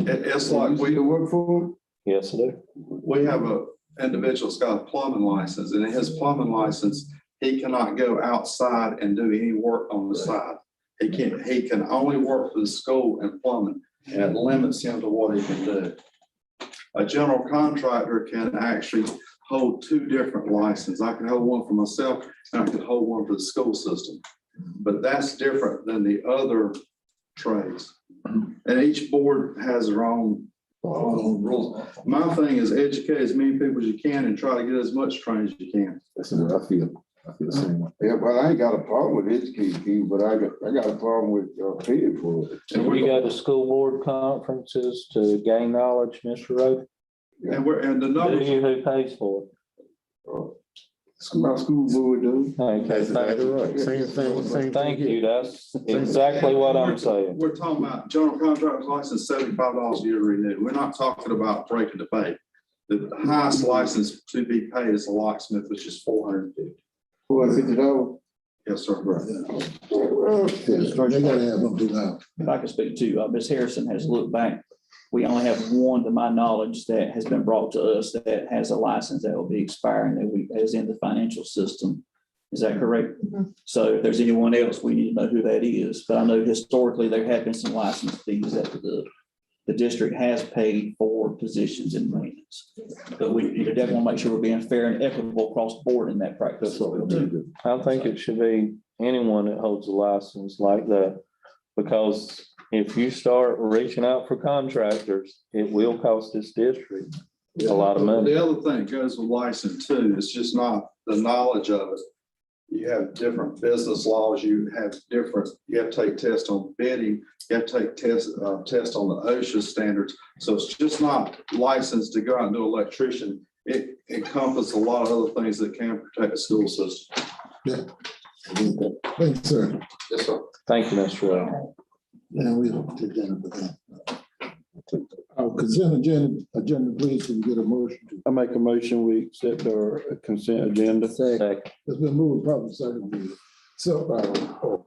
[SPEAKER 15] It's like
[SPEAKER 9] we work for.
[SPEAKER 6] Yes, I do.
[SPEAKER 15] We have a individual that's got a plumbing license, and in his plumbing license, he cannot go outside and do any work on the side. He can only work for the school and plumbing, and it limits him to what he can do. A general contractor can actually hold 2 different licenses. I can hold one for myself, and I can hold one for the school system. But that's different than the other trades. And each board has their own rules. My thing is educate as many people as you can and try to get as much training as you can.
[SPEAKER 5] That's what I feel. I feel the same way.
[SPEAKER 9] Yeah, but I ain't got a problem with educating people, but I got a problem with paying for it.
[SPEAKER 6] And we go to school board conferences to gain knowledge, Mr. Rowe.
[SPEAKER 15] And the numbers.
[SPEAKER 6] Who pays for it?
[SPEAKER 9] My school board does.
[SPEAKER 6] Okay, thank you.
[SPEAKER 5] Right. Same thing.
[SPEAKER 6] Thank you. That's exactly what I'm saying.
[SPEAKER 15] We're talking about general contractor's license, $75 a year to renew. We're not talking about breaking the bank. The highest license to be paid is a locksmith, which is $450.
[SPEAKER 9] $450.
[SPEAKER 15] Yes, sir.
[SPEAKER 7] They gotta have them do that.
[SPEAKER 2] If I could speak to, Ms. Harrison has looked back. We only have one, to my knowledge, that has been brought to us that has a license that will be expiring, that is in the financial system. Is that correct? So if there's anyone else, we need to know who that is. But I know historically, there have been some license fees that the district has paid for positions in maintenance. But we definitely want to make sure we're being fair and equitable across the board in that practice.
[SPEAKER 6] I think it should be anyone that holds a license like that, because if you start reaching out for contractors, it will cost this district a lot of money.
[SPEAKER 15] The other thing goes with license too, it's just not the knowledge of it. You have different business laws, you have to take tests on bidding, you have to take tests on the OSHA standards. So it's just not licensed to go out and do electrician. It encompasses a lot of other things that can protect the school system.
[SPEAKER 7] Yeah. Thanks, sir.
[SPEAKER 15] Yes, sir.
[SPEAKER 6] Thank you, Mr. Rowe.
[SPEAKER 7] And we don't take that for that. Our consent agenda, please, can we get a motion to?
[SPEAKER 6] I make a motion, we accept our consent agenda. Second.
[SPEAKER 7] It's been moved probably second. So,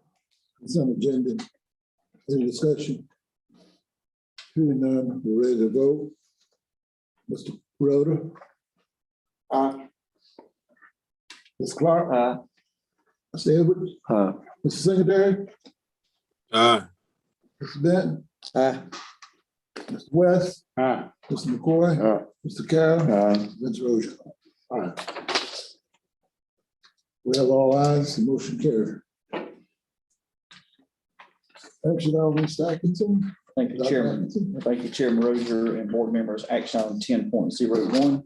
[SPEAKER 7] consent agenda, any discussion? Hearing none, we're ready to vote. Mr. Rhoda?
[SPEAKER 9] Aye.
[SPEAKER 7] Ms. Clark,
[SPEAKER 12] Aye.
[SPEAKER 7] Mr. Edwards, Mr. Secretary,
[SPEAKER 1] Aye.
[SPEAKER 7] Mr. Benton,
[SPEAKER 12] Aye.
[SPEAKER 7] Mr. West,
[SPEAKER 11] Aye.
[SPEAKER 7] Mr. McCoy, Mr. Carroll,
[SPEAKER 11] Aye.
[SPEAKER 7] Ms. Rozier. All right. We have all ayes, the motion carried. Action on Ms. Atkinson.
[SPEAKER 2] Thank you, Chairman. Thank you, Chairman Rozier and board members. Action item 10.01.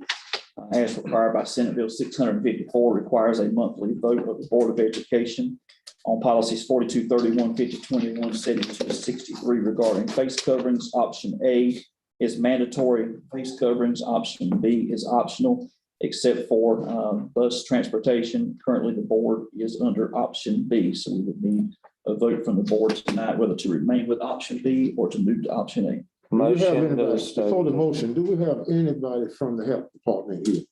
[SPEAKER 2] As required by Senate Bill 654, requires a monthly vote of the Board of Education on policies 4231, 5021, 7263 regarding face coverings. Option A is mandatory face coverings. Option B is optional, except for bus transportation. Currently, the board is under option B, so we would need a vote from the board tonight whether to remain with option B or to move to option A.
[SPEAKER 6] Motion to
[SPEAKER 5] Before the motion, do we have anybody from the health department here?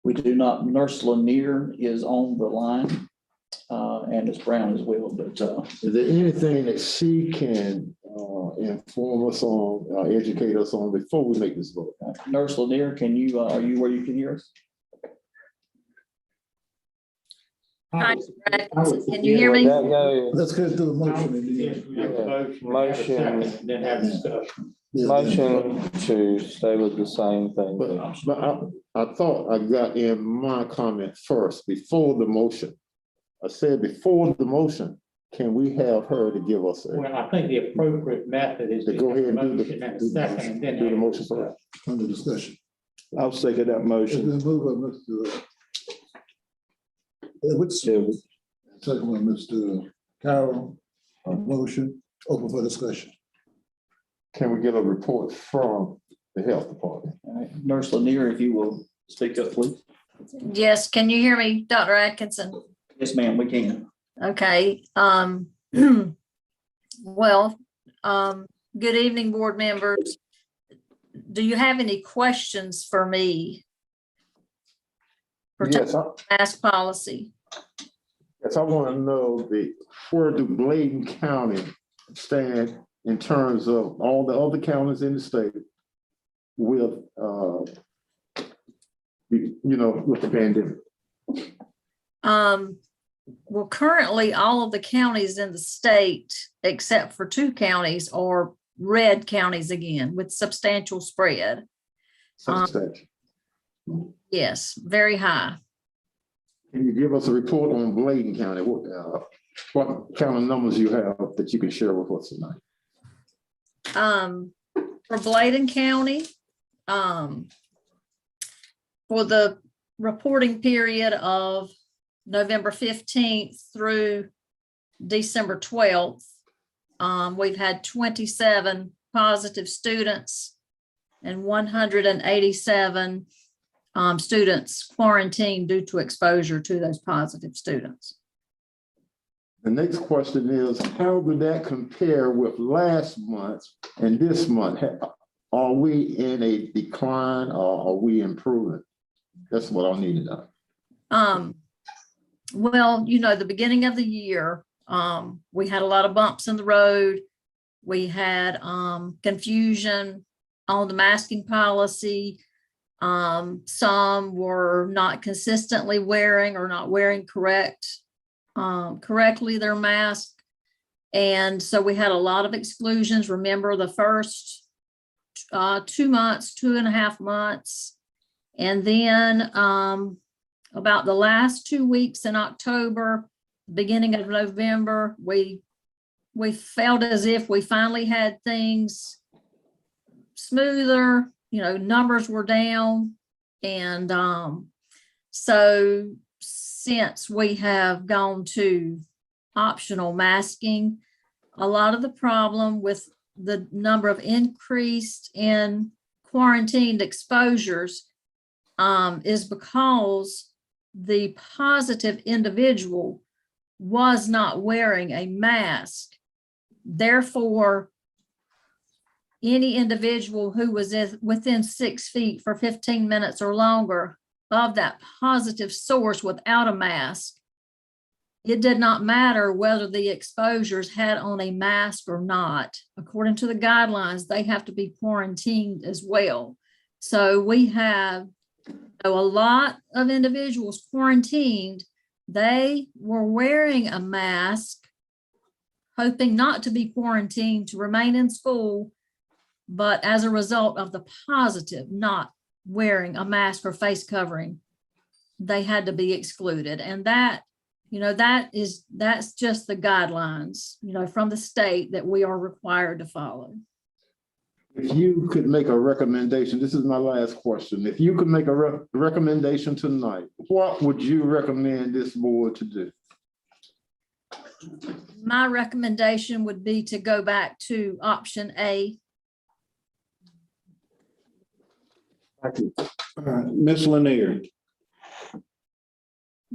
[SPEAKER 2] We do not. Nurse Lanier is on the line, and Ms. Brown as well, but
[SPEAKER 5] Is there anything that she can inform us on, educate us on before we make this vote?
[SPEAKER 2] Nurse Lanier, can you, are you where you can hear us?
[SPEAKER 10] Hi, Brad. Can you hear me?
[SPEAKER 6] That go,
[SPEAKER 7] Let's go through the motion. and
[SPEAKER 3] Yes,
[SPEAKER 7] then-
[SPEAKER 3] we have a motion, we have a second, then have discussion.
[SPEAKER 7] Yeah,
[SPEAKER 6] motion to stay with the same thing.
[SPEAKER 5] But I thought I got in my comment first, before the motion. I said before the motion, can we have her to give us a,
[SPEAKER 3] Well, I think the appropriate method is
[SPEAKER 5] to go ahead and do
[SPEAKER 3] motion and a second, and then
[SPEAKER 5] do the
[SPEAKER 3] have
[SPEAKER 5] motion
[SPEAKER 3] discussion.
[SPEAKER 5] first?
[SPEAKER 7] Under discussion.
[SPEAKER 4] I'll second that
[SPEAKER 7] It's
[SPEAKER 4] motion.
[SPEAKER 7] been moved by Mr. Edwards, second by Mr. Carroll. Motion open for discussion.
[SPEAKER 5] Can we get a report from the health department?
[SPEAKER 2] All right, Nurse Lanier, if you will speak up, please.
[SPEAKER 10] Yes, can you hear me, Dr. Atkinson?
[SPEAKER 2] Yes, ma'am, we can.
[SPEAKER 10] Okay, well, good evening, board members. Do you have any questions for me?
[SPEAKER 5] Yes,
[SPEAKER 10] Mask policy.
[SPEAKER 5] yes, I want to know where do Bladen County stand in terms of all the other counties in the state with, with the pandemic?
[SPEAKER 10] Well, currently, all of the counties in the state, except for 2 counties, are red counties again with substantial spread.
[SPEAKER 5] Substantial.
[SPEAKER 10] Yes, very high.
[SPEAKER 5] Can you give us a report on Bladen County? What kind of numbers you have that you can share with us tonight?
[SPEAKER 10] For Bladen County, for the reporting period of November 15th through December 12th, we've had 27 positive students and 187 students quarantined due to exposure to those positive students.
[SPEAKER 5] The next question is, how would that compare with last month and this month? Are we in a decline or are we improving? That's what I need to know.
[SPEAKER 10] Well, the beginning of the year, we had a lot of bumps in the road. We had confusion on the masking policy. Some were not consistently wearing or not wearing correctly their mask. And so we had a lot of exclusions. Remember the first 2 months, 2.5 months. And then about the last 2 weeks in October, beginning of November, we felt as if we finally had things smoother, numbers were down. And so since we have gone to optional masking, a lot of the problem with the number of increased in quarantined exposures is because the positive individual was not wearing a mask. Therefore, any individual who was within 6 feet for 15 minutes or longer of that positive source without a mask, it did not matter whether the exposures had on a mask or not. According to the guidelines, they have to be quarantined as well. So we have a lot of individuals quarantined
[SPEAKER 16] they were wearing a mask, hoping not to be quarantined to remain in school, but as a result of the positive not wearing a mask or face covering, they had to be excluded. And that, that's just the guidelines, from the state that we are required to follow.
[SPEAKER 7] If you could make a recommendation, this is my last question. If you could make a recommendation tonight, what would you recommend this board to do?
[SPEAKER 16] My recommendation would be to go back to option A.
[SPEAKER 4] Ms. Lanier,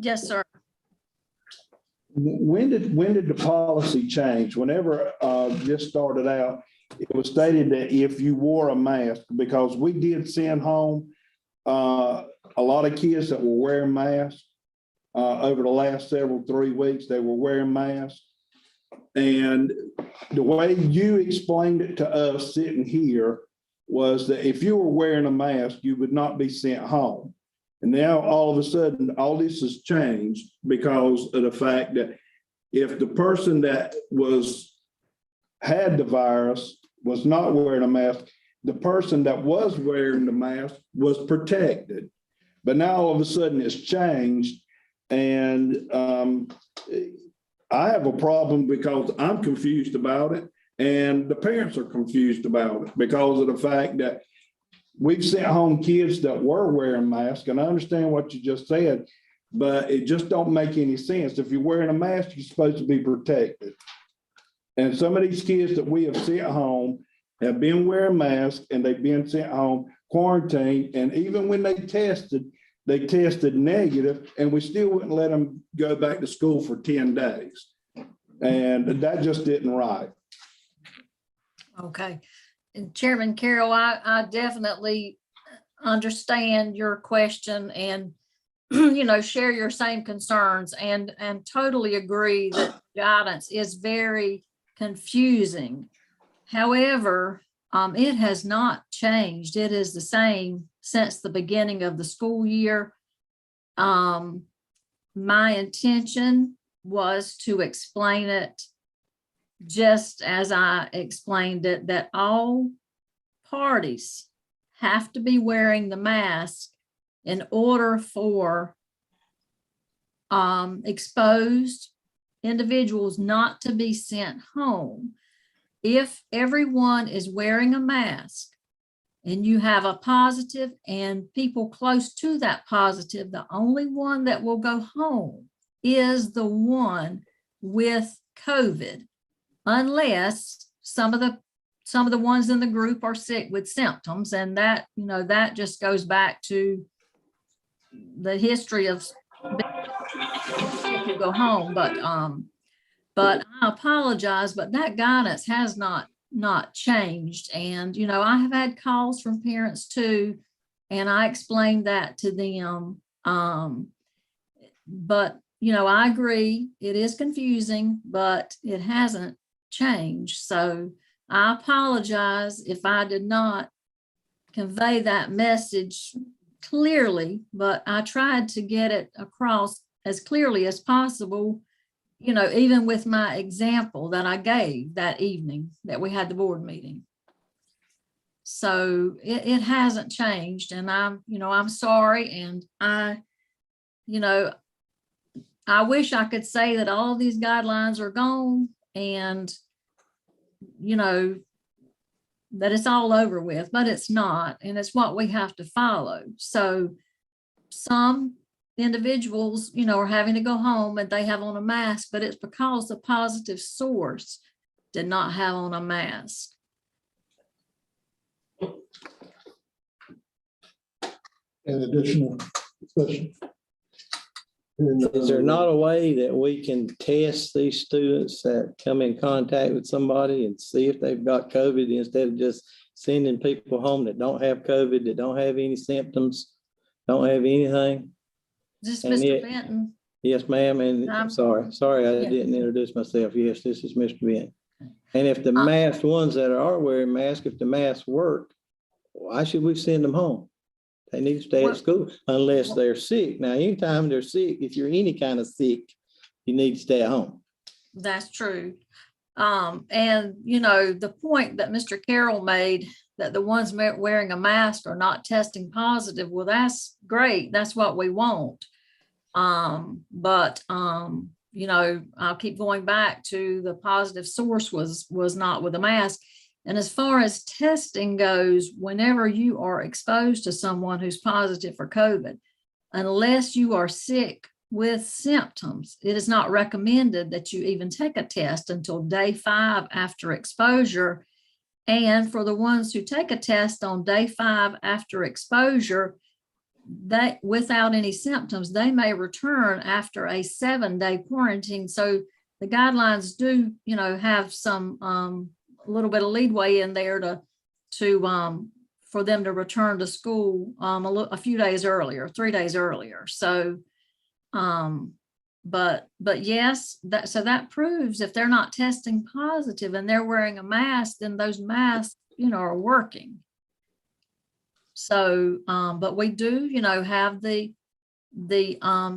[SPEAKER 16] Yes, sir.
[SPEAKER 4] when did the policy change? Whenever this started out, it was stated that if you wore a mask, because we did send home a lot of kids that were wearing masks over the last 3 weeks, they were wearing masks. And the way you explained it to us sitting here was that if you were wearing a mask, you would not be sent home. And now all of a sudden, all this has changed because of the fact that if the person that had the virus was not wearing a mask, the person that was wearing the mask was protected. But now all of a sudden it's changed. And I have a problem because I'm confused about it. And the parents are confused about it because of the fact that we've sent home kids that were wearing masks. And I understand what you just said, but it just don't make any sense. If you're wearing a mask, you're supposed to be protected. And some of these kids that we have sent home have been wearing masks and they've been sent home quarantined. And even when they tested negative, and we still wouldn't let them go back to school for 10 days. And that just didn't right.
[SPEAKER 16] Okay. And Chairman Carroll, I definitely understand your question and, share your same concerns and totally agree that guidance is very confusing. However, it has not changed. It is the same since the beginning of the school year. My intention was to explain it just as I explained it, that all parties have to be wearing the mask in order for exposed individuals not to be sent home. If everyone is wearing a mask and you have a positive and people close to that positive, the only one that will go home is the one with COVID, unless some of the ones in the group are sick with symptoms. And that, that just goes back to the history of people go home. But I apologize, but that guidance has not changed. And, I have had calls from parents too, and I explained that to them. But, I agree, it is confusing, but it hasn't changed. So I apologize if I did not convey that message clearly, but I tried to get it across as clearly as possible, even with my example that I gave that evening that we had the board meeting. So it hasn't changed, and I'm sorry. And I wish I could say that all of these guidelines are gone and, that it's all over with, but it's not, and it's what we have to follow. So some individuals, are having to go home and they have on a mask, but it's because the positive source did not have on a mask.
[SPEAKER 7] Any additional discussion?
[SPEAKER 12] Is there not a way that we can test these students that come in contact with somebody and see if they've got COVID instead of just sending people home that don't have COVID, that don't have any symptoms, don't have anything?
[SPEAKER 16] Is this Mr. Benton?
[SPEAKER 12] Yes, ma'am. And I'm sorry, I didn't introduce myself. Yes, this is Mr. Benton. And if the masked ones that are wearing masks, if the masks work, why should we send them home? They need to stay
[SPEAKER 16] Well-
[SPEAKER 12] at school unless they're sick. Now, anytime they're sick, if you're any kind of sick, you need to stay at home.
[SPEAKER 16] That's true. And you know, the point that Mr. Carroll made, that the ones wearing a mask are not testing positive, well, that's great. That's what we want. But you know, I'll keep going back to the positive source was not with a mask. And as far as testing goes, whenever you are exposed to someone who's positive for COVID, unless you are sick with symptoms, it is not recommended that you even take a test until day 5 after exposure. And for the ones who take a test on day 5 after exposure, that without any symptoms, they may return after a 7-day quarantine. So the guidelines do, you know, have some a little bit of leeway in there to for them to return to school a few days earlier, 3 days earlier. So but yes, that proves if they're not testing positive and they're wearing a mask, then those masks, you know, are working. So, but we do, you know, have the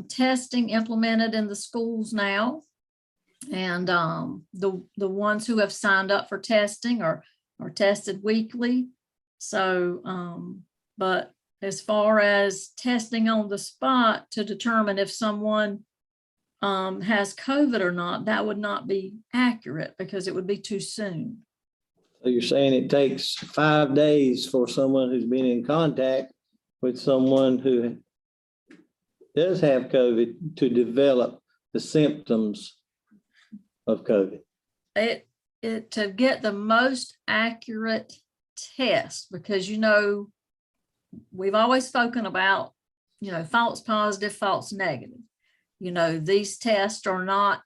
[SPEAKER 16] testing implemented in the schools now. And the ones who have signed up for testing are tested weekly. So, but as far as testing on the spot to determine if someone has COVID or not, that would not be accurate because it would be too soon.
[SPEAKER 12] So you're saying it takes 5 days for someone who's been in contact with someone who does have COVID to develop the symptoms of COVID?
[SPEAKER 16] To get the most accurate test, because, you know, we've always spoken about, you know, false positive, false negative. You know, these tests are not,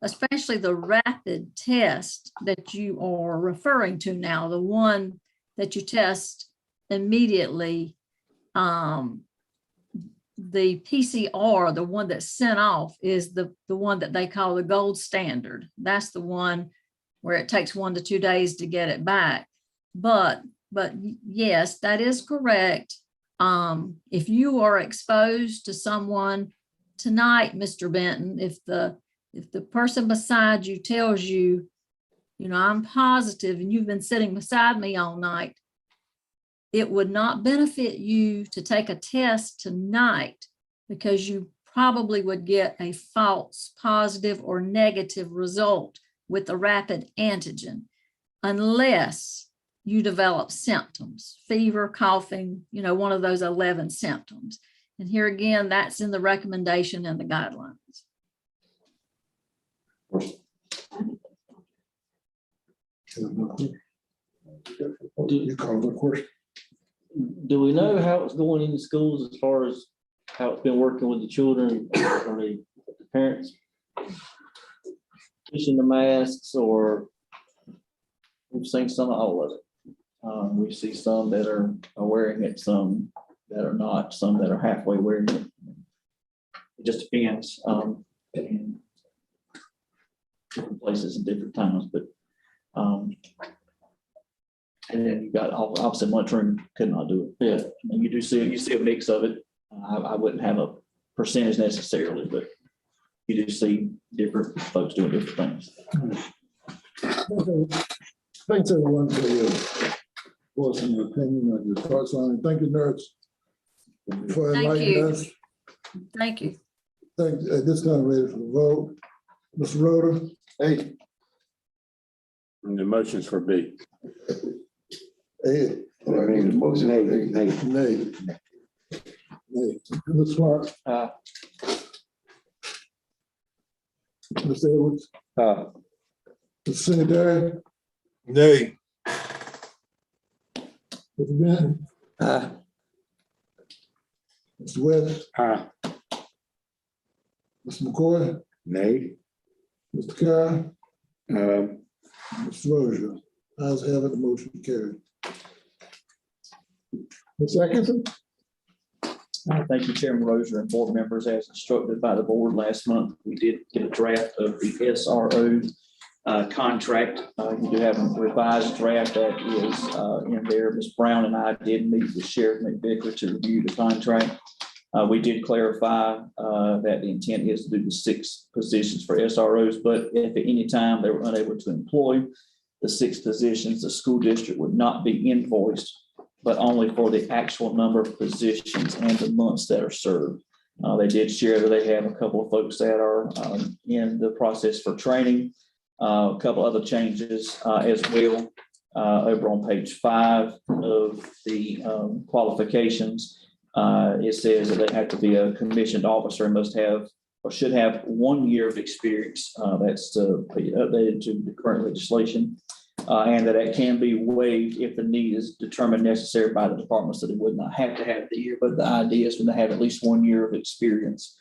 [SPEAKER 16] especially the rapid test that you are referring to now, the one that you test immediately, the PCR, the one that's sent off, is the one that they call the gold standard. That's the one where it takes 1 to 2 days to get it back. But yes, that is correct. If you are exposed to someone tonight, Mr. Benton, if the person beside you tells you, you know, I'm positive and you've been sitting beside me all night, it would not benefit you to take a test tonight because you probably would get a false positive or negative result with the rapid antigen, unless you develop symptoms, fever, coughing, you know, one of those 11 symptoms. And here again, that's in the recommendation and the guidelines.
[SPEAKER 7] You call the question.
[SPEAKER 2] Do we know how it's going in the schools as far as how it's been working with the children or the parents? Pushing the masks, or we've seen some of all of it. We see some that are wearing it, some that are not, some that are halfway wearing it. It just depends. In different places and different times, but and then you got opposite lunchroom could not do it. Yeah, and you see a mix of it. I wouldn't have a percentage necessarily, but you do see different folks doing different things.
[SPEAKER 7] Thanks everyone for your voice and your opinion and your thoughts on it. Thank you, nerds, for
[SPEAKER 16] Thank
[SPEAKER 7] enlightening
[SPEAKER 16] you.
[SPEAKER 7] us.
[SPEAKER 16] Thank you.
[SPEAKER 7] At this time, ready for the vote. Mr. Rhoda? Hey.
[SPEAKER 11] And the motion's for B.
[SPEAKER 7] Hey.
[SPEAKER 9] I mean, the motion,
[SPEAKER 7] Nay. Ms. Clark? Ms. Edwards? Mr. Sanitary?
[SPEAKER 1] Nay.
[SPEAKER 7] Mr. Benton? Mr. West? Mr. McCoy?
[SPEAKER 11] Nay.
[SPEAKER 7] Mr. Carr? Mr. Rozier? Ayes have it, the motion carried. Ms. Atkinson?
[SPEAKER 2] Thank you, Chairman Rozier and board members. As instructed by the board last month, we did get a draft of the SRO contract. You do have a revised draft that is in there. Ms. Brown and I did meet with Sheriff McVicker to review the contract. We did clarify that the intent is to do the 6 positions for SROs, but if at any time they were unable to employ the 6 positions, the school district would not be invoiced, but only for the actual number of positions and the months that are served. They did share that they have a couple of folks that are in the process for training, a couple other changes as well. Over on page 5 of the qualifications, it says that they have to be a commissioned officer and must have or should have 1 year of experience. That's to be updated to the current legislation. And that it can be waived if the need is determined necessary by the department, so they would not have to have the year, but the idea is when they have at least 1 year of experience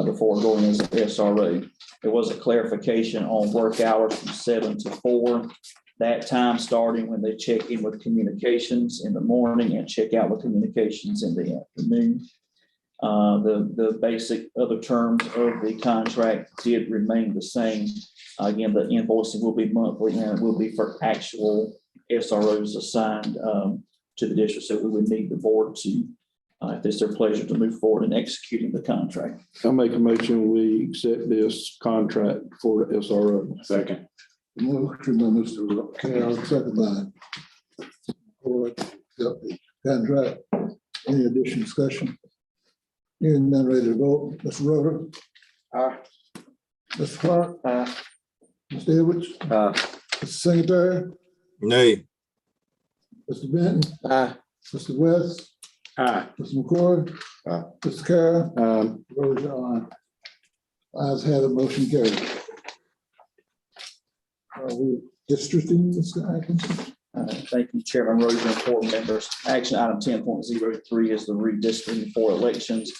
[SPEAKER 2] before going as an SRO. There was a clarification on work hours from 7 to 4. That time starting when they check in with communications in the morning and check out with communications in the afternoon. The basic other terms of the contract did remain the same. Again, the invoicing will be monthly and it will be for actual SROs assigned to the district. So we would need the board to, if it's their pleasure, to move forward in executing the contract.
[SPEAKER 4] I'll make a motion, we accept this contract for the SRO.
[SPEAKER 11] Second.
[SPEAKER 7] Motion by Mr. Carroll, second by Ford, accept the contract. Any additional discussion? Hearing none, ready to vote. Mr. Roder?
[SPEAKER 11] Aye.
[SPEAKER 7] Mr. Clark?
[SPEAKER 2] Aye.
[SPEAKER 7] Mr. Edwards? Mr. Secretary?
[SPEAKER 1] Nay.
[SPEAKER 7] Mr. Benton?
[SPEAKER 12] Aye.
[SPEAKER 7] Mr. West?
[SPEAKER 11] Aye.
[SPEAKER 7] Mr. McCoy? Mr. Carroll? Vote aye. Ayes have it, motion carried. Are we districting, Mr. Atkinson?
[SPEAKER 2] Thank you, Chairman Rosen and board members. Action item 10.03 is the redistricting for elections.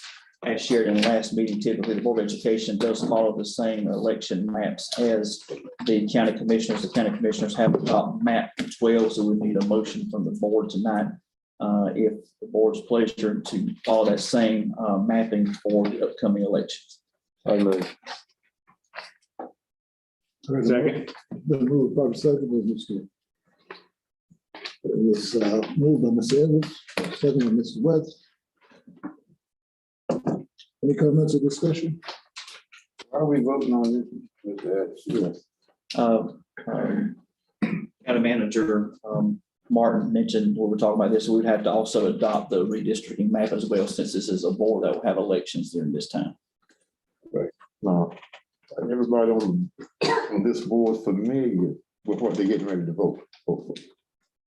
[SPEAKER 2] As shared in the last meeting, typically the Board of Education does follow the same election maps as the county commissioners. The county commissioners have adopted map 12, so we need a motion from the board tonight. If the board's pleasure to follow that same mapping for the upcoming elections.
[SPEAKER 11] I move. Second.
[SPEAKER 7] Been moved by the second by Mr. It was moved by Mr. Evans, second by Mr. West. Any comments or discussion?
[SPEAKER 9] Why are we voting on this, Mr. Atkinson?
[SPEAKER 2] County Manager Martin mentioned when we're talking about this, we would have to also adopt the redistricting map as well, since this is a board that will have elections during this time.
[SPEAKER 9] Everybody on this board is familiar with what they're getting ready to vote for.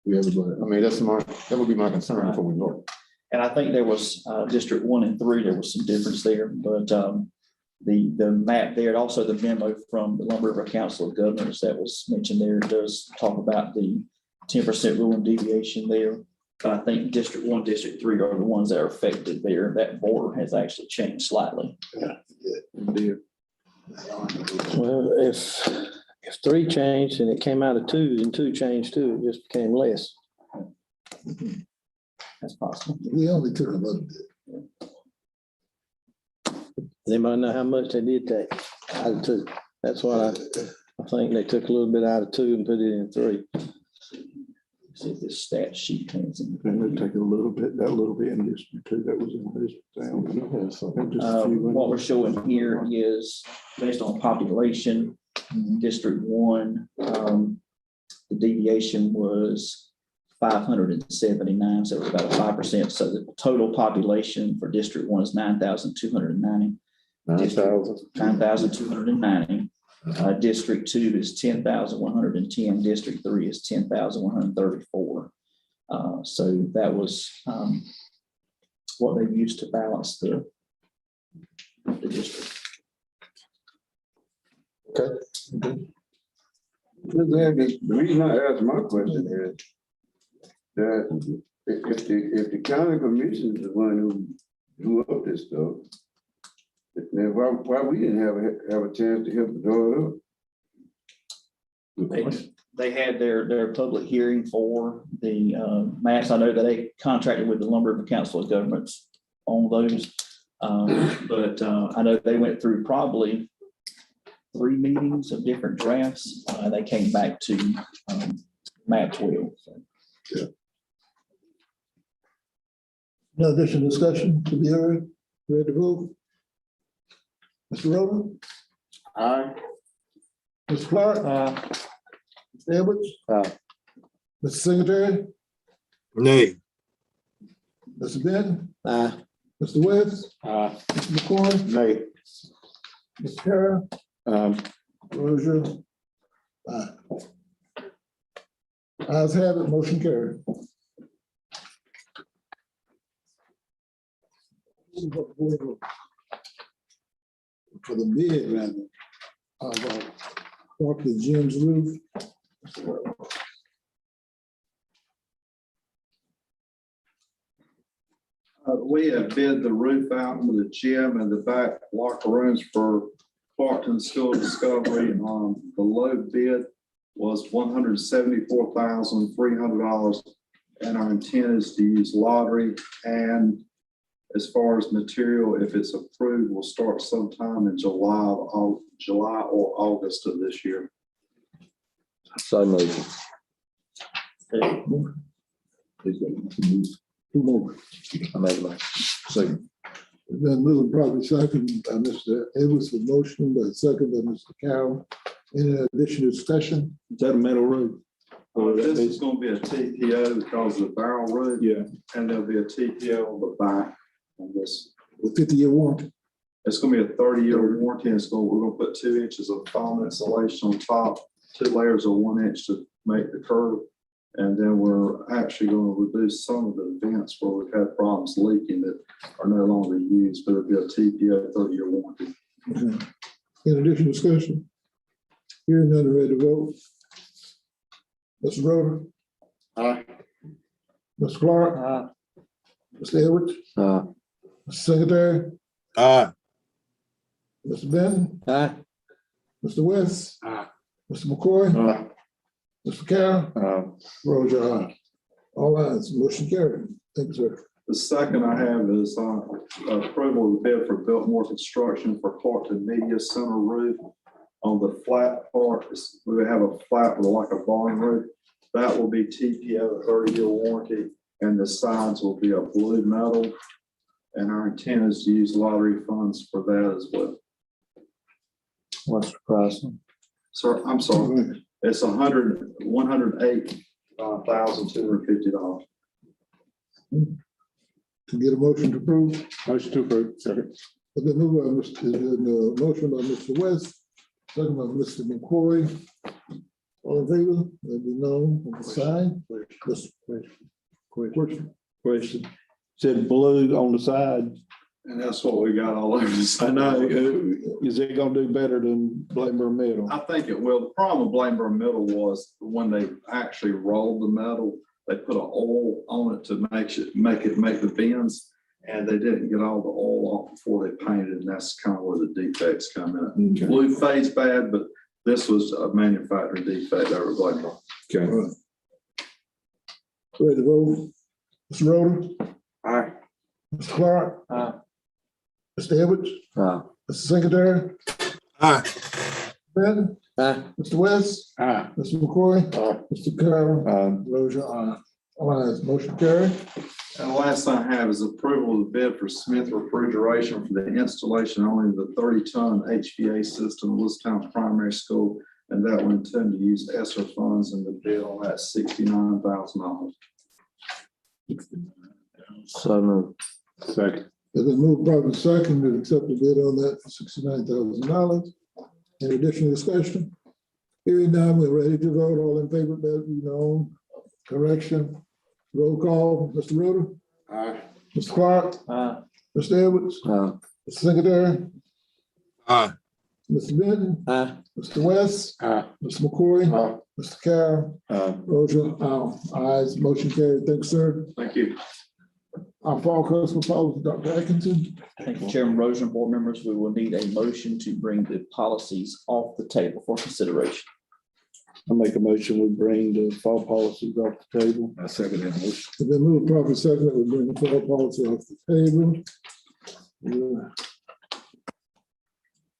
[SPEAKER 9] Everybody, I mean, that would be my concern before we vote.
[SPEAKER 2] And I think there was District 1 and 3, there was some difference there, but the map there, and also the memo from the Lumber River Council of Governors that was mentioned there does talk about the 10% rule and deviation there. But I think District 1, District 3 are the ones that are affected there. That border has actually changed slightly.
[SPEAKER 12] Well, if 3 changed and it came out of 2, then 2 changed too, it just became less.
[SPEAKER 2] That's possible.
[SPEAKER 7] We only took a little bit.
[SPEAKER 12] They might know how much they did take out of 2. That's why I think they took a little bit out of 2 and put it in 3.
[SPEAKER 2] See if this stat sheet comes in.
[SPEAKER 4] And they take a little bit, that little bit in District 2, that was in District down.
[SPEAKER 2] What we're showing here is based on population, District 1, the deviation was 579, so it was about a 5%. So the total population for District 1 is 9,290. 9,290. District 2 is 10,110. District 3 is 10,134. So that was what they used to balance the district.
[SPEAKER 9] Okay. The reason I asked my question is that if the county commission is the one who drew up this stuff, then why we didn't have a chance to help draw it up?
[SPEAKER 2] They had their public hearing for the maps. I know that they contracted with the Lumber River Council of Governments on those. But I know they went through probably 3 meetings of different drafts. They came back to map 12. So.
[SPEAKER 7] No additional discussion to be heard. Ready to vote? Mr. Rhoda?
[SPEAKER 11] Aye.
[SPEAKER 7] Mr. Clark? Mr. Edwards?
[SPEAKER 6] Aye.
[SPEAKER 7] Mr. Secretary?
[SPEAKER 1] Nay.
[SPEAKER 7] Mr. Benton?
[SPEAKER 12] Aye.
[SPEAKER 7] Mr. West?
[SPEAKER 11] Aye.
[SPEAKER 7] Mr. McCoy?
[SPEAKER 11] Nay.
[SPEAKER 7] Mr. Carroll? Rozier? Aye. Ayes have it, motion carried. For the bid, rather, of Dr. Jim's roof.
[SPEAKER 15] We have bid the roof out with the gym and the back locker rooms for Clarkton School Discovery. The low bid was $174,300. And our intent is to use lottery. And as far as material, if it's approved, we'll start sometime in July or August of this year.
[SPEAKER 6] So moved.
[SPEAKER 7] Two more.
[SPEAKER 6] I made a motion.
[SPEAKER 7] Second. Then moving probably second by Mr. Edwards, the motion, by second by Mr. Carroll. Any additional discussion?
[SPEAKER 4] Is that a metal roof?
[SPEAKER 15] This is going to be a TPO because of the barrel roof.
[SPEAKER 4] Yeah.
[SPEAKER 15] And there'll be a TPO on the back on this.
[SPEAKER 7] With 50-year warranty.
[SPEAKER 15] It's going to be a 30-year warranty. We're going to put 2 inches of foam insulation on top, 2 layers of 1 inch to make the curve. And then we're actually going to reduce some of the vents where we've had problems leaking that are no longer used, but it'll be a TPO 30-year warranty.
[SPEAKER 7] Okay. In additional discussion? Hearing none, ready to vote. Mr. Rhoda?
[SPEAKER 11] Aye.
[SPEAKER 7] Mr. Clark? Mr. Edwards?
[SPEAKER 6] Aye.
[SPEAKER 7] Mr. Secretary?
[SPEAKER 1] Aye.
[SPEAKER 7] Mr. Benton?
[SPEAKER 12] Aye.
[SPEAKER 7] Mr. West?
[SPEAKER 11] Aye.
[SPEAKER 7] Mr. McCoy?
[SPEAKER 11] Aye.
[SPEAKER 7] Mr. Carroll? Rozier, aye. All ayes, motion carried. Thank you, sir.
[SPEAKER 15] The second I have is approval of the bid for Biltmore Construction for Clarkton Media Center roof. On the flat part, we have a flat with like a barn roof. That will be TPO, 30-year warranty, and the sides will be a blue metal. And our intent is to use lottery funds for that as well.
[SPEAKER 6] What's the price?
[SPEAKER 15] Sir, I'm sorry, it's $108,250.
[SPEAKER 7] To get a motion to approve.
[SPEAKER 11] Motion to approve. Second.
[SPEAKER 7] Okay, move by motion by Mr. West, second by Mr. McCoy. All in favor, let me know on the side.
[SPEAKER 4] Question. Said blue on the side.
[SPEAKER 15] And that's what we got all over the
[SPEAKER 4] I
[SPEAKER 15] side.
[SPEAKER 4] know. Is it gonna do better than Blackburn metal?
[SPEAKER 15] I think it will. The problem with Blackburn metal was when they actually rolled the metal, they put an oil on it to make the bends, and they didn't get all the oil off before they painted, and that's kind of where the defects come in.
[SPEAKER 4] Okay.
[SPEAKER 15] Blue fades bad, but this was a manufacturing defect over Blackburn.
[SPEAKER 4] Okay.
[SPEAKER 7] Ready to vote? Mr. Rhoda?
[SPEAKER 11] Aye.
[SPEAKER 7] Mr. Clark?
[SPEAKER 12] Aye.
[SPEAKER 7] Mr. Edwards?
[SPEAKER 6] Aye.
[SPEAKER 7] Mr. Secretary?
[SPEAKER 1] Aye.
[SPEAKER 7] Benton?
[SPEAKER 12] Aye.
[SPEAKER 7] Mr. West?
[SPEAKER 11] Aye.
[SPEAKER 7] Mr. McCoy?
[SPEAKER 11] Aye.
[SPEAKER 7] Mr. Carroll?
[SPEAKER 4] Aye.
[SPEAKER 7] Rozier, aye. All ayes, motion carried.
[SPEAKER 15] And the last thing I have is approval of the bid for Smith Refrigeration for the installation only of the 30-ton HVA system in Lewistown Primary School. And that will intend to use ESSER funds, and the bid on that $69,000.
[SPEAKER 6] So moved.
[SPEAKER 11] Second.
[SPEAKER 7] It's been moved properly second to accept the bid on that for $69,000. Any additional discussion? Hearing none, we're ready to vote. All in favor, let me know. Correction. Roll call. Mr. Rhoda?
[SPEAKER 11] Aye.
[SPEAKER 7] Mr. Clark?
[SPEAKER 12] Aye.
[SPEAKER 7] Mr. Edwards?
[SPEAKER 6] Aye.
[SPEAKER 7] Mr. Secretary?
[SPEAKER 1] Aye.
[SPEAKER 7] Mr. Benton?
[SPEAKER 12] Aye.
[SPEAKER 7] Mr. West?
[SPEAKER 11] Aye.
[SPEAKER 7] Mr. McCoy?
[SPEAKER 11] Aye.
[SPEAKER 7] Mr. Carroll? Rozier, ayes, motion carried. Thanks, sir.
[SPEAKER 15] Thank you.
[SPEAKER 7] Our fall customer policy, Dr. Atkinson.
[SPEAKER 2] Thank you, Chairman Rozier and board members. We will need a motion to bring the policies off the table for consideration.
[SPEAKER 4] I make a motion, we bring the fall policies off the table.
[SPEAKER 11] I second that motion.
[SPEAKER 7] It's been moved properly second that we bring the fall policy off the table.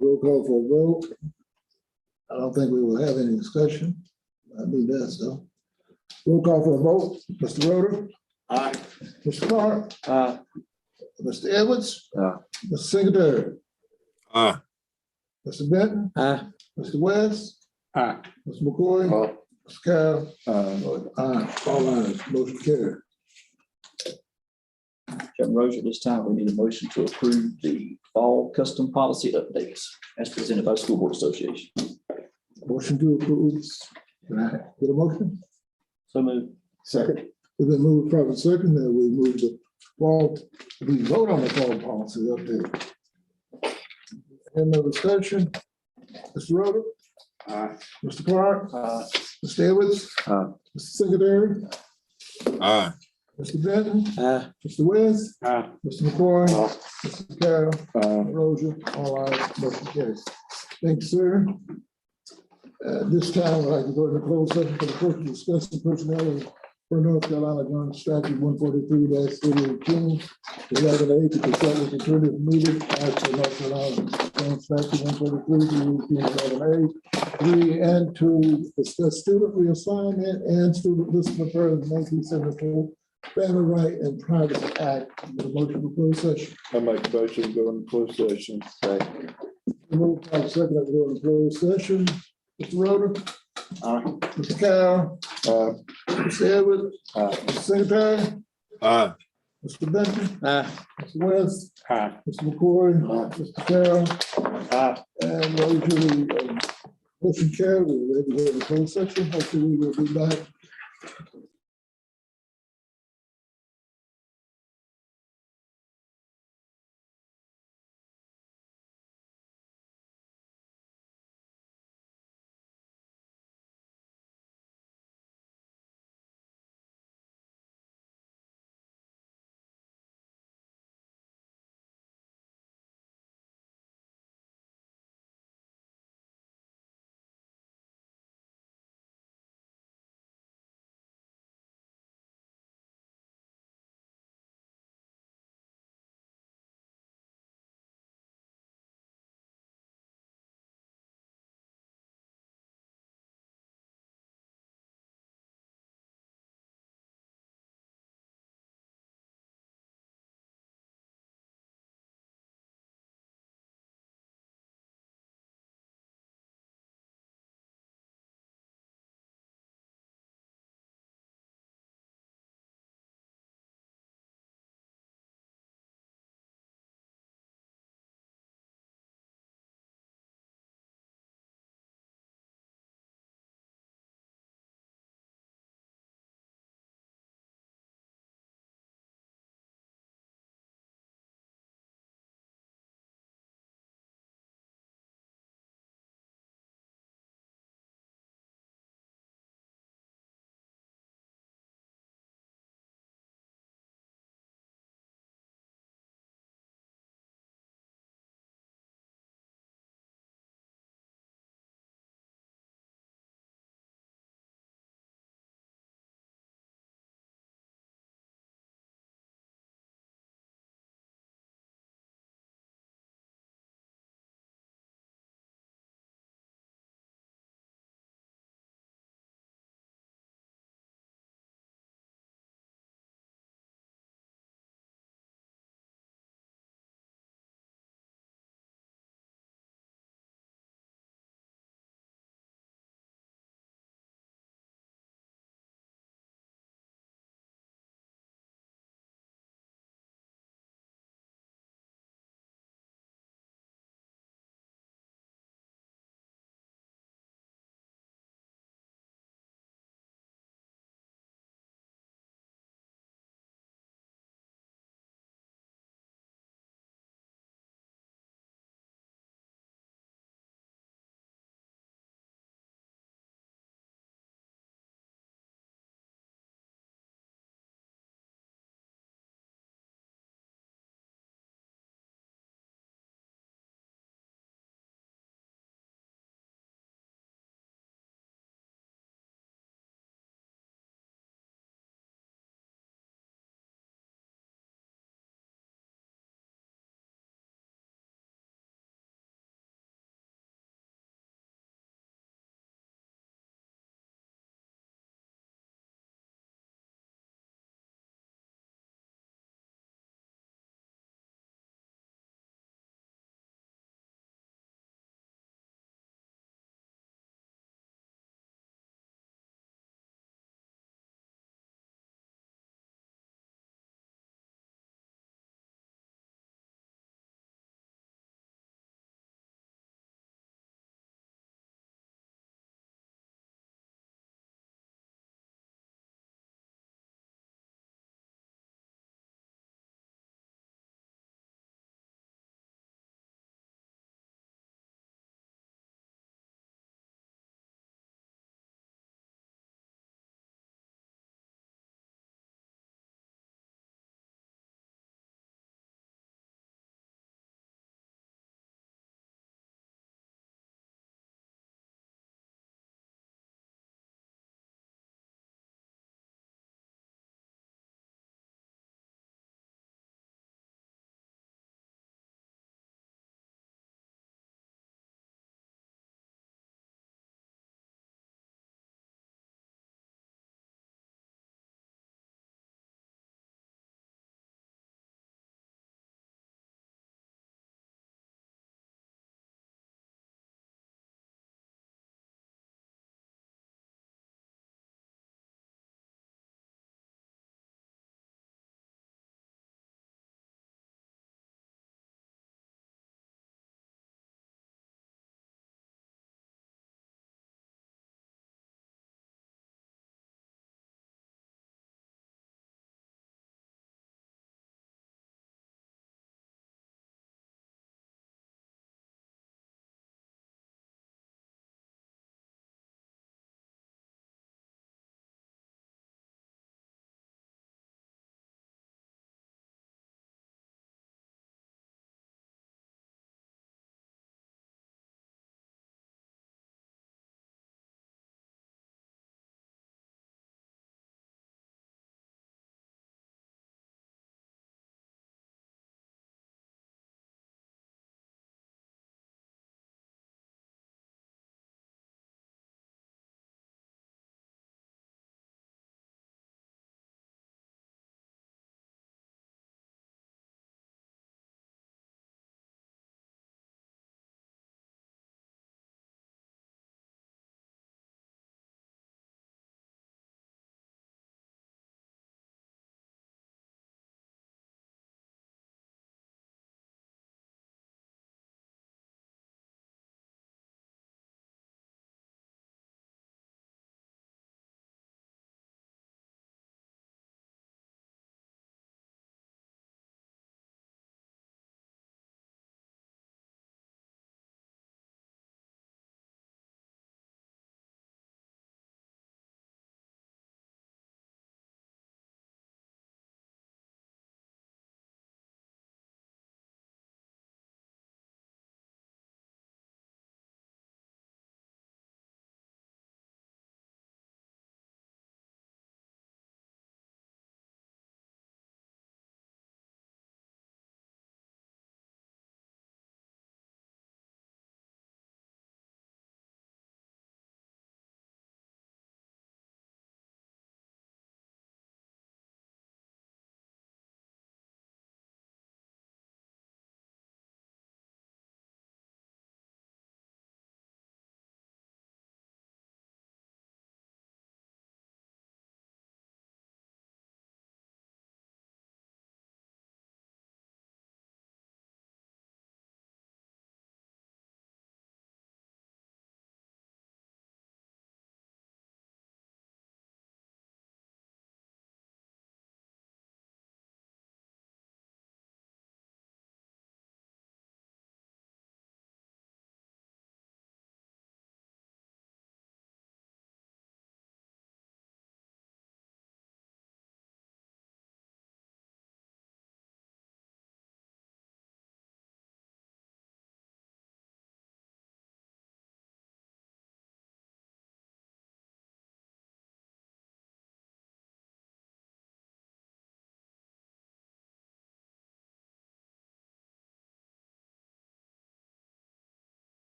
[SPEAKER 7] Roll call for a vote. I don't think we will have any discussion. I mean, that's so. Roll call for a vote. Mr. Roder?
[SPEAKER 11] Aye.
[SPEAKER 7] Mr. Clark? Mr. Edwards?
[SPEAKER 12] Aye.
[SPEAKER 7] Mr. Singletary?
[SPEAKER 1] Aye.
[SPEAKER 7] Mr. Benton?
[SPEAKER 12] Aye.
[SPEAKER 7] Mr. West?
[SPEAKER 11] Aye.
[SPEAKER 7] Mr. McCoy?
[SPEAKER 11] Aye.
[SPEAKER 7] Mr. Carroll? Aye. All ayes. Motion carried.
[SPEAKER 2] Chairman Roger, at this time, we need a motion to approve the fall custom policy updates as presented by the School Board Association.
[SPEAKER 7] Motion to approve. Can I get a motion?
[SPEAKER 2] So moved.
[SPEAKER 7] Second. We've been moved proper second, that we move the fall, we vote on the fall policy update. Any no discussion? Mr. Roder?
[SPEAKER 11] Aye.
[SPEAKER 7] Mr. Clark? Mr. Edwards?
[SPEAKER 12] Aye.
[SPEAKER 7] Mr. Secretary?
[SPEAKER 1] Aye.
[SPEAKER 7] Mr. Benton?
[SPEAKER 12] Aye.
[SPEAKER 7] Mr. West?
[SPEAKER 11] Aye.
[SPEAKER 7] Mr. McCoy?
[SPEAKER 11] Aye.
[SPEAKER 7] Mr. Carroll? Roger, all ayes, motion carries. Thanks, sir. This time, I'd like to go into closed session for the purpose of discussing personnel for North Carolina Joint Statute 143-318, 11A, to consult with attorney if needed, as per North Carolina Joint Statute 143-318, 11A, 3, and to discuss student reassignment and student discipline per the 1974 Family Right and Privacy Act. With a motion for closed session.
[SPEAKER 4] I make a motion to go into closed session.
[SPEAKER 7] Move by second, I go into closed session. Mr. Roder? Mr. Carroll? Mr. Edwards? Mr. Secretary?
[SPEAKER 1] Aye.
[SPEAKER 7] Mr. Benton?
[SPEAKER 12] Aye.
[SPEAKER 7] Mr. West?
[SPEAKER 11] Aye.
[SPEAKER 7] Mr. McCoy? Mr. Carroll? And Roger, motion carried. We're ready to go into closed session. Hopefully we will be back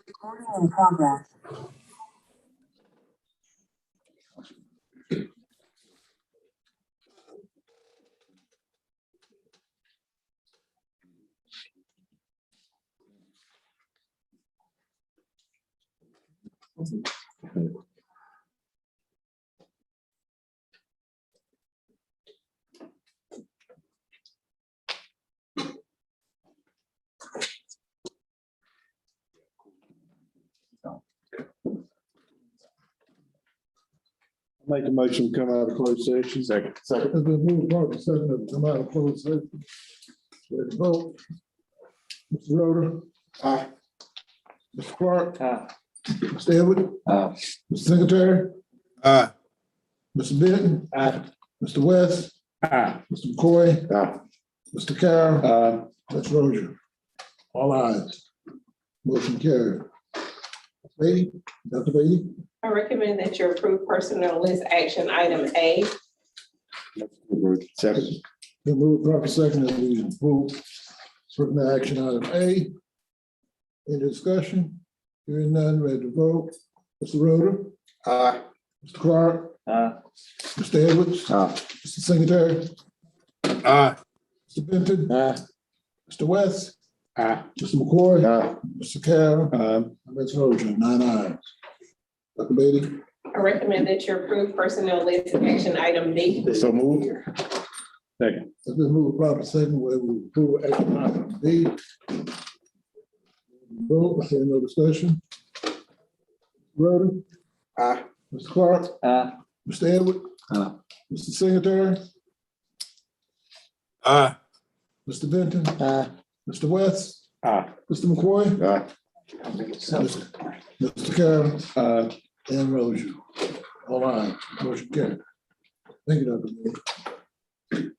[SPEAKER 7] Recording in progress.
[SPEAKER 4] Make a motion to come out of closed session.
[SPEAKER 11] Second.
[SPEAKER 7] Second. It's been moved, properly second, to come out of closed session. Ready to vote. Mr. Roder? Aye. Mr. Clark?
[SPEAKER 2] Aye.
[SPEAKER 7] Mr. Edward?
[SPEAKER 12] Aye.
[SPEAKER 7] Mr. Secretary?
[SPEAKER 1] Aye.
[SPEAKER 7] Mr. Benton?
[SPEAKER 12] Aye.
[SPEAKER 7] Mr. West?
[SPEAKER 11] Aye.
[SPEAKER 7] Mr. McCoy?
[SPEAKER 11] Aye.
[SPEAKER 7] Mr. Carroll?
[SPEAKER 4] Aye.
[SPEAKER 7] Ms. Rozier? All ayes. Motion carried. Beatty, Dr. Beatty?
[SPEAKER 8] I recommend that you approve personnel list action item A.
[SPEAKER 11] Second.
[SPEAKER 7] Been moved, proper second, that we approve certain action item A. Any discussion? Hearing none, ready to vote. Mr. Roder?
[SPEAKER 11] Aye.
[SPEAKER 7] Mr. Clark?
[SPEAKER 2] Aye.
[SPEAKER 7] Mr. Edwards?
[SPEAKER 11] Aye.
[SPEAKER 7] Mr. Secretary?
[SPEAKER 1] Aye.
[SPEAKER 7] Mr. Benton?
[SPEAKER 12] Aye.
[SPEAKER 7] Mr. West?
[SPEAKER 11] Aye.
[SPEAKER 7] Mr. McCoy?
[SPEAKER 11] Aye.
[SPEAKER 7] Mr. Carroll?
[SPEAKER 4] Aye.
[SPEAKER 7] Ms. Rozier, 9 ayes. Dr. Beatty?
[SPEAKER 8] I recommend that you approve personnel list action item B.
[SPEAKER 11] So move. Second.
[SPEAKER 7] It's been moved, proper second, where we approve action item B. Vote, hearing no discussion. Roder?
[SPEAKER 11] Aye.
[SPEAKER 7] Mr. Clark?
[SPEAKER 2] Aye.
[SPEAKER 7] Mr. Edward?
[SPEAKER 12] Aye.
[SPEAKER 7] Mr. Secretary?
[SPEAKER 1] Aye.
[SPEAKER 7] Mr. Benton?
[SPEAKER 12] Aye.
[SPEAKER 7] Mr. West?
[SPEAKER 11] Aye.
[SPEAKER 7] Mr. McCoy?
[SPEAKER 11] Aye.
[SPEAKER 7] Mr. Carroll?
[SPEAKER 4] Aye.
[SPEAKER 7] And Rozier. All right, motion carried. Thank you, Dr. Beatty.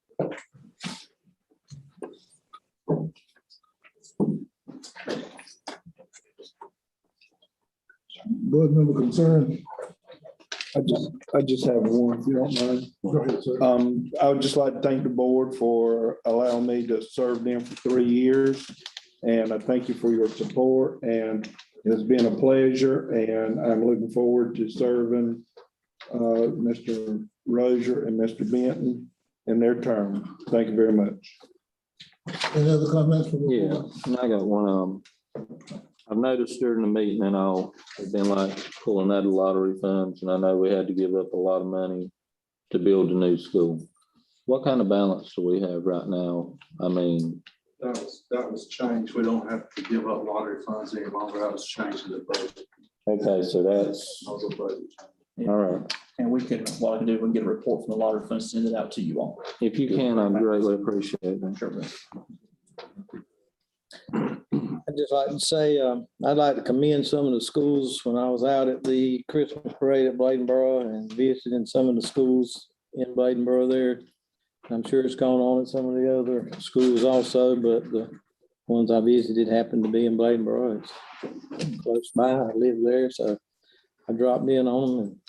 [SPEAKER 7] Board member concern?
[SPEAKER 4] I just have one, if you don't mind.
[SPEAKER 7] Go ahead, sir.
[SPEAKER 4] I would just like to thank the board for allowing me to serve them for 3 years. And I thank you for your support, and it's been a pleasure, and I'm looking forward to serving Mr. Rozier and Mr. Benton in their term. Thank you very much.
[SPEAKER 7] Any other comments from the
[SPEAKER 6] Yeah,
[SPEAKER 7] board?
[SPEAKER 6] and I got one, I've noticed during the meeting and all, it's been like pulling out of lottery funds, and I know we had to give up a lot of money to build a new school. What kind of balance do we have right now? I mean,
[SPEAKER 15] That was changed. We don't have to give up lottery funds any longer. That was changed in the budget.
[SPEAKER 6] okay, so that's,
[SPEAKER 15] That was a budget.
[SPEAKER 6] all right.
[SPEAKER 2] And we can, what I can do, we can get a report from the lottery fund, send it out to you all.
[SPEAKER 6] If you can, I'd greatly appreciate it.
[SPEAKER 2] Sure.
[SPEAKER 12] I'd just like to say, I'd like to commend some of the schools when I was out at the Christmas parade at Bladenboro and visiting some of the schools in Bladenboro there. I'm sure it's gone on at some of the other schools also, but the ones I visited happened to be in Bladenboro. It's close by. I live there, so I dropped in on them and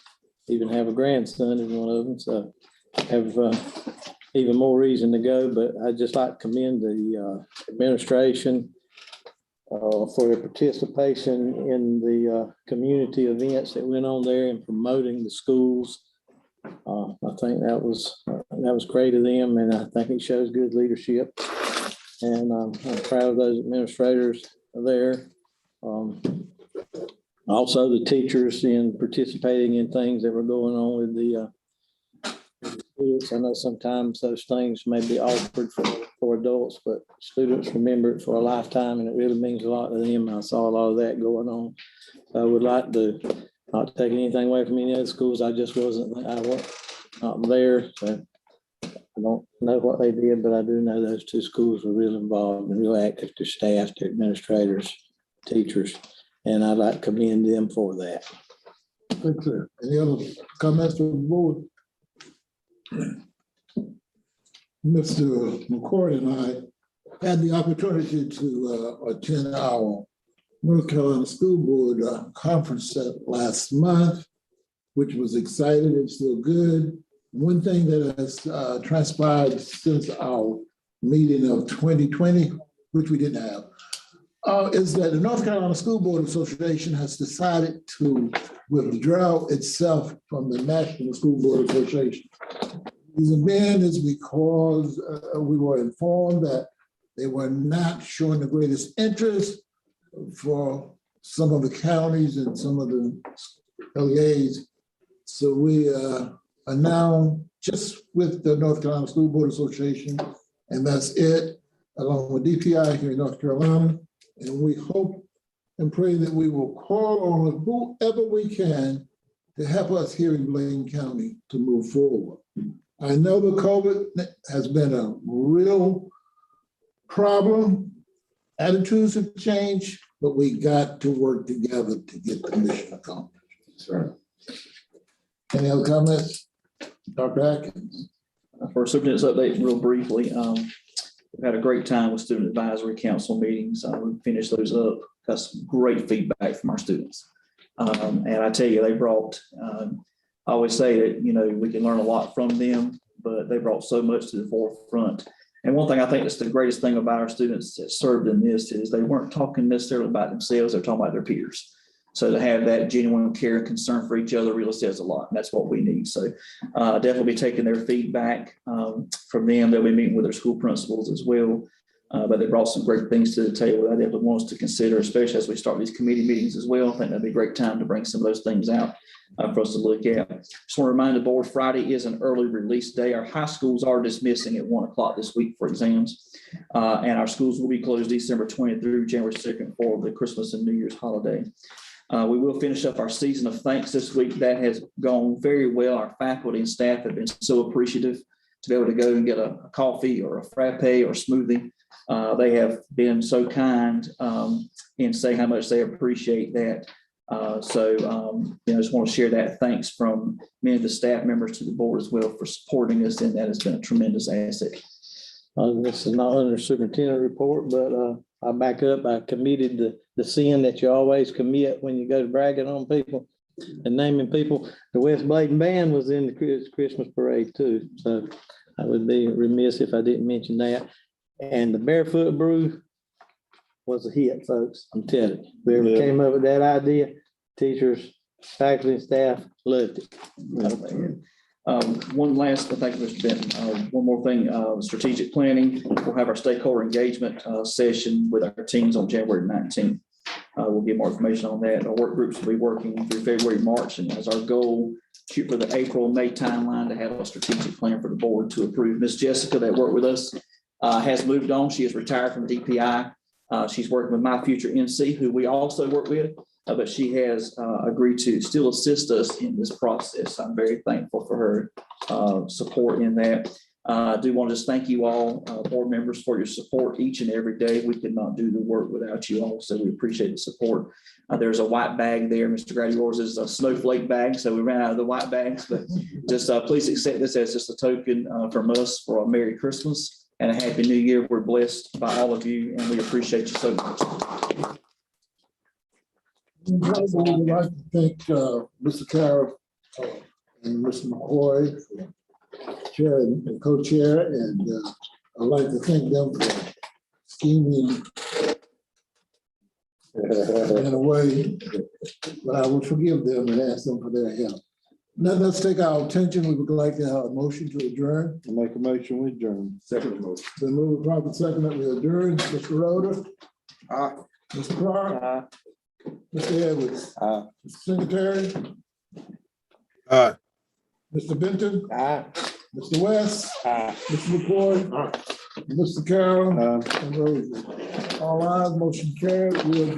[SPEAKER 12] even have a grandson in one of them. So I have even more reason to go, but I'd just like to commend the administration for their participation in the community events that went on there and promoting the schools. I think that was great of them, and I think it shows good leadership. And I'm proud of those administrators there. Also, the teachers in participating in things that were going on with the students. I know sometimes those things may be awkward for adults, but students remember it for a lifetime, and it really means a lot to them. I saw a lot of that going on. I would like to not take anything away from any other schools. I just wasn't not there. So I don't know what they did, but I do know those two schools were real involved and real active, to staff, to administrators, teachers, and I'd like to commend them for that.
[SPEAKER 7] Thank you. Any other comments from the board? Mr. McCoy and I had the opportunity to attend our North Carolina School Board conference last month, which was exciting and still good. One thing that has transpired since our meeting of 2020, which we didn't have, is that the North Carolina School Board Association has decided to withdraw itself from the National School Board Association. Reason being is because we were informed that they were not showing the greatest interest for some of the counties and some of the LEAs. So we are now just with the North Carolina School Board Association, and that's it, along with DPI here in North Carolina. And we hope and pray that we will call on whoever we can to help us here in Blaine County to move forward. I know the COVID has been a real problem. Attitudes have changed, but we got to work together to get the mission accomplished. Sir. Any other comments? Dr. Atkins?
[SPEAKER 2] For a superintendent's update, real briefly, we've had a great time with student advisory council meetings. We finished those up, got some great feedback from our students. And I tell you, they brought, I always say that, you know, we can learn a lot from them, but they brought so much to the forefront. And one thing I think that's the greatest thing about our students that served in this is they weren't talking necessarily about themselves, they're talking about their peers. So to have that genuine care and concern for each other really says a lot, and that's what we need. So definitely be taking their feedback from them. They'll be meeting with their school principals as well. But they brought some great things to the table that I definitely want us to consider, especially as we start these committee meetings as well. I think that'd be a great time to bring some of those things out for us to look at. Just want to remind the board, Friday is an early release day. Our high schools are dismissing at 1 o'clock this week for exams. And our schools will be closed December 20th through January 2nd for the Christmas and New Year's holiday. We will finish up our season of thanks this week. That has gone very well. Our faculty and staff have been so appreciative to be able to go and get a coffee or a frappe or a smoothie. They have been so kind in saying how much they appreciate that. I just want to share that thanks from many of the staff members to the board as well for supporting us, and that has been a tremendous asset.
[SPEAKER 12] This is not under superintendent report, but I back up. I committed the sin that you always commit when you go to bragging on people and naming people. The West Bladen Band was in the Christmas parade too, so I would be remiss if I didn't mention that. And the Barefoot Brew was a hit, folks. I'm telling you. Whoever came up with that idea, teachers, faculty, and staff loved it.
[SPEAKER 2] One last, I think there's been one more thing, strategic planning. We'll have our stakeholder engagement session with our teams on January 19th. We'll get more information on that. Our work groups will be working through February, March, and as our goal, shoot for the April, May timeline to have a strategic plan for the board to approve. Ms. Jessica that worked with us has moved on. She is retired from DPI. She's working with My Future NC, who we also work with, but she has agreed to still assist us in this process. I'm very thankful for her support in that. I do want to just thank you all, board members, for your support each and every day. We could not do the work without you all, so we appreciate the support. There's a white bag there, Mr. Grady. Yours is a snowflake bag, so we ran out of the white bags, but just please accept this as just a token from us for a Merry Christmas and a Happy New Year. We're blessed by all of you, and we appreciate you so much.
[SPEAKER 7] I'd like to thank Mr. Carroll and Mr. McCoy for chair and co-chair, and I'd like to thank them for scheming in a way, but I will forgive them and ask them for their help. Now let's take our attention. We would like to have a motion to adjourn.
[SPEAKER 4] I make a motion, we adjourn.
[SPEAKER 5] Second motion.
[SPEAKER 7] Then move proper second that we adjourn. Mr. Rhoda.
[SPEAKER 5] Aye.
[SPEAKER 7] Mr. Clark. Mr. Edwards.
[SPEAKER 12] Aye.
[SPEAKER 7] Mr. Secretary.
[SPEAKER 1] Aye.
[SPEAKER 7] Mr. Benton.
[SPEAKER 12] Aye.
[SPEAKER 7] Mr. West.
[SPEAKER 12] Aye.
[SPEAKER 7] Mr. McCoy. Mr. Carroll. And Rosie. All ayes, motion carried. We adjourn.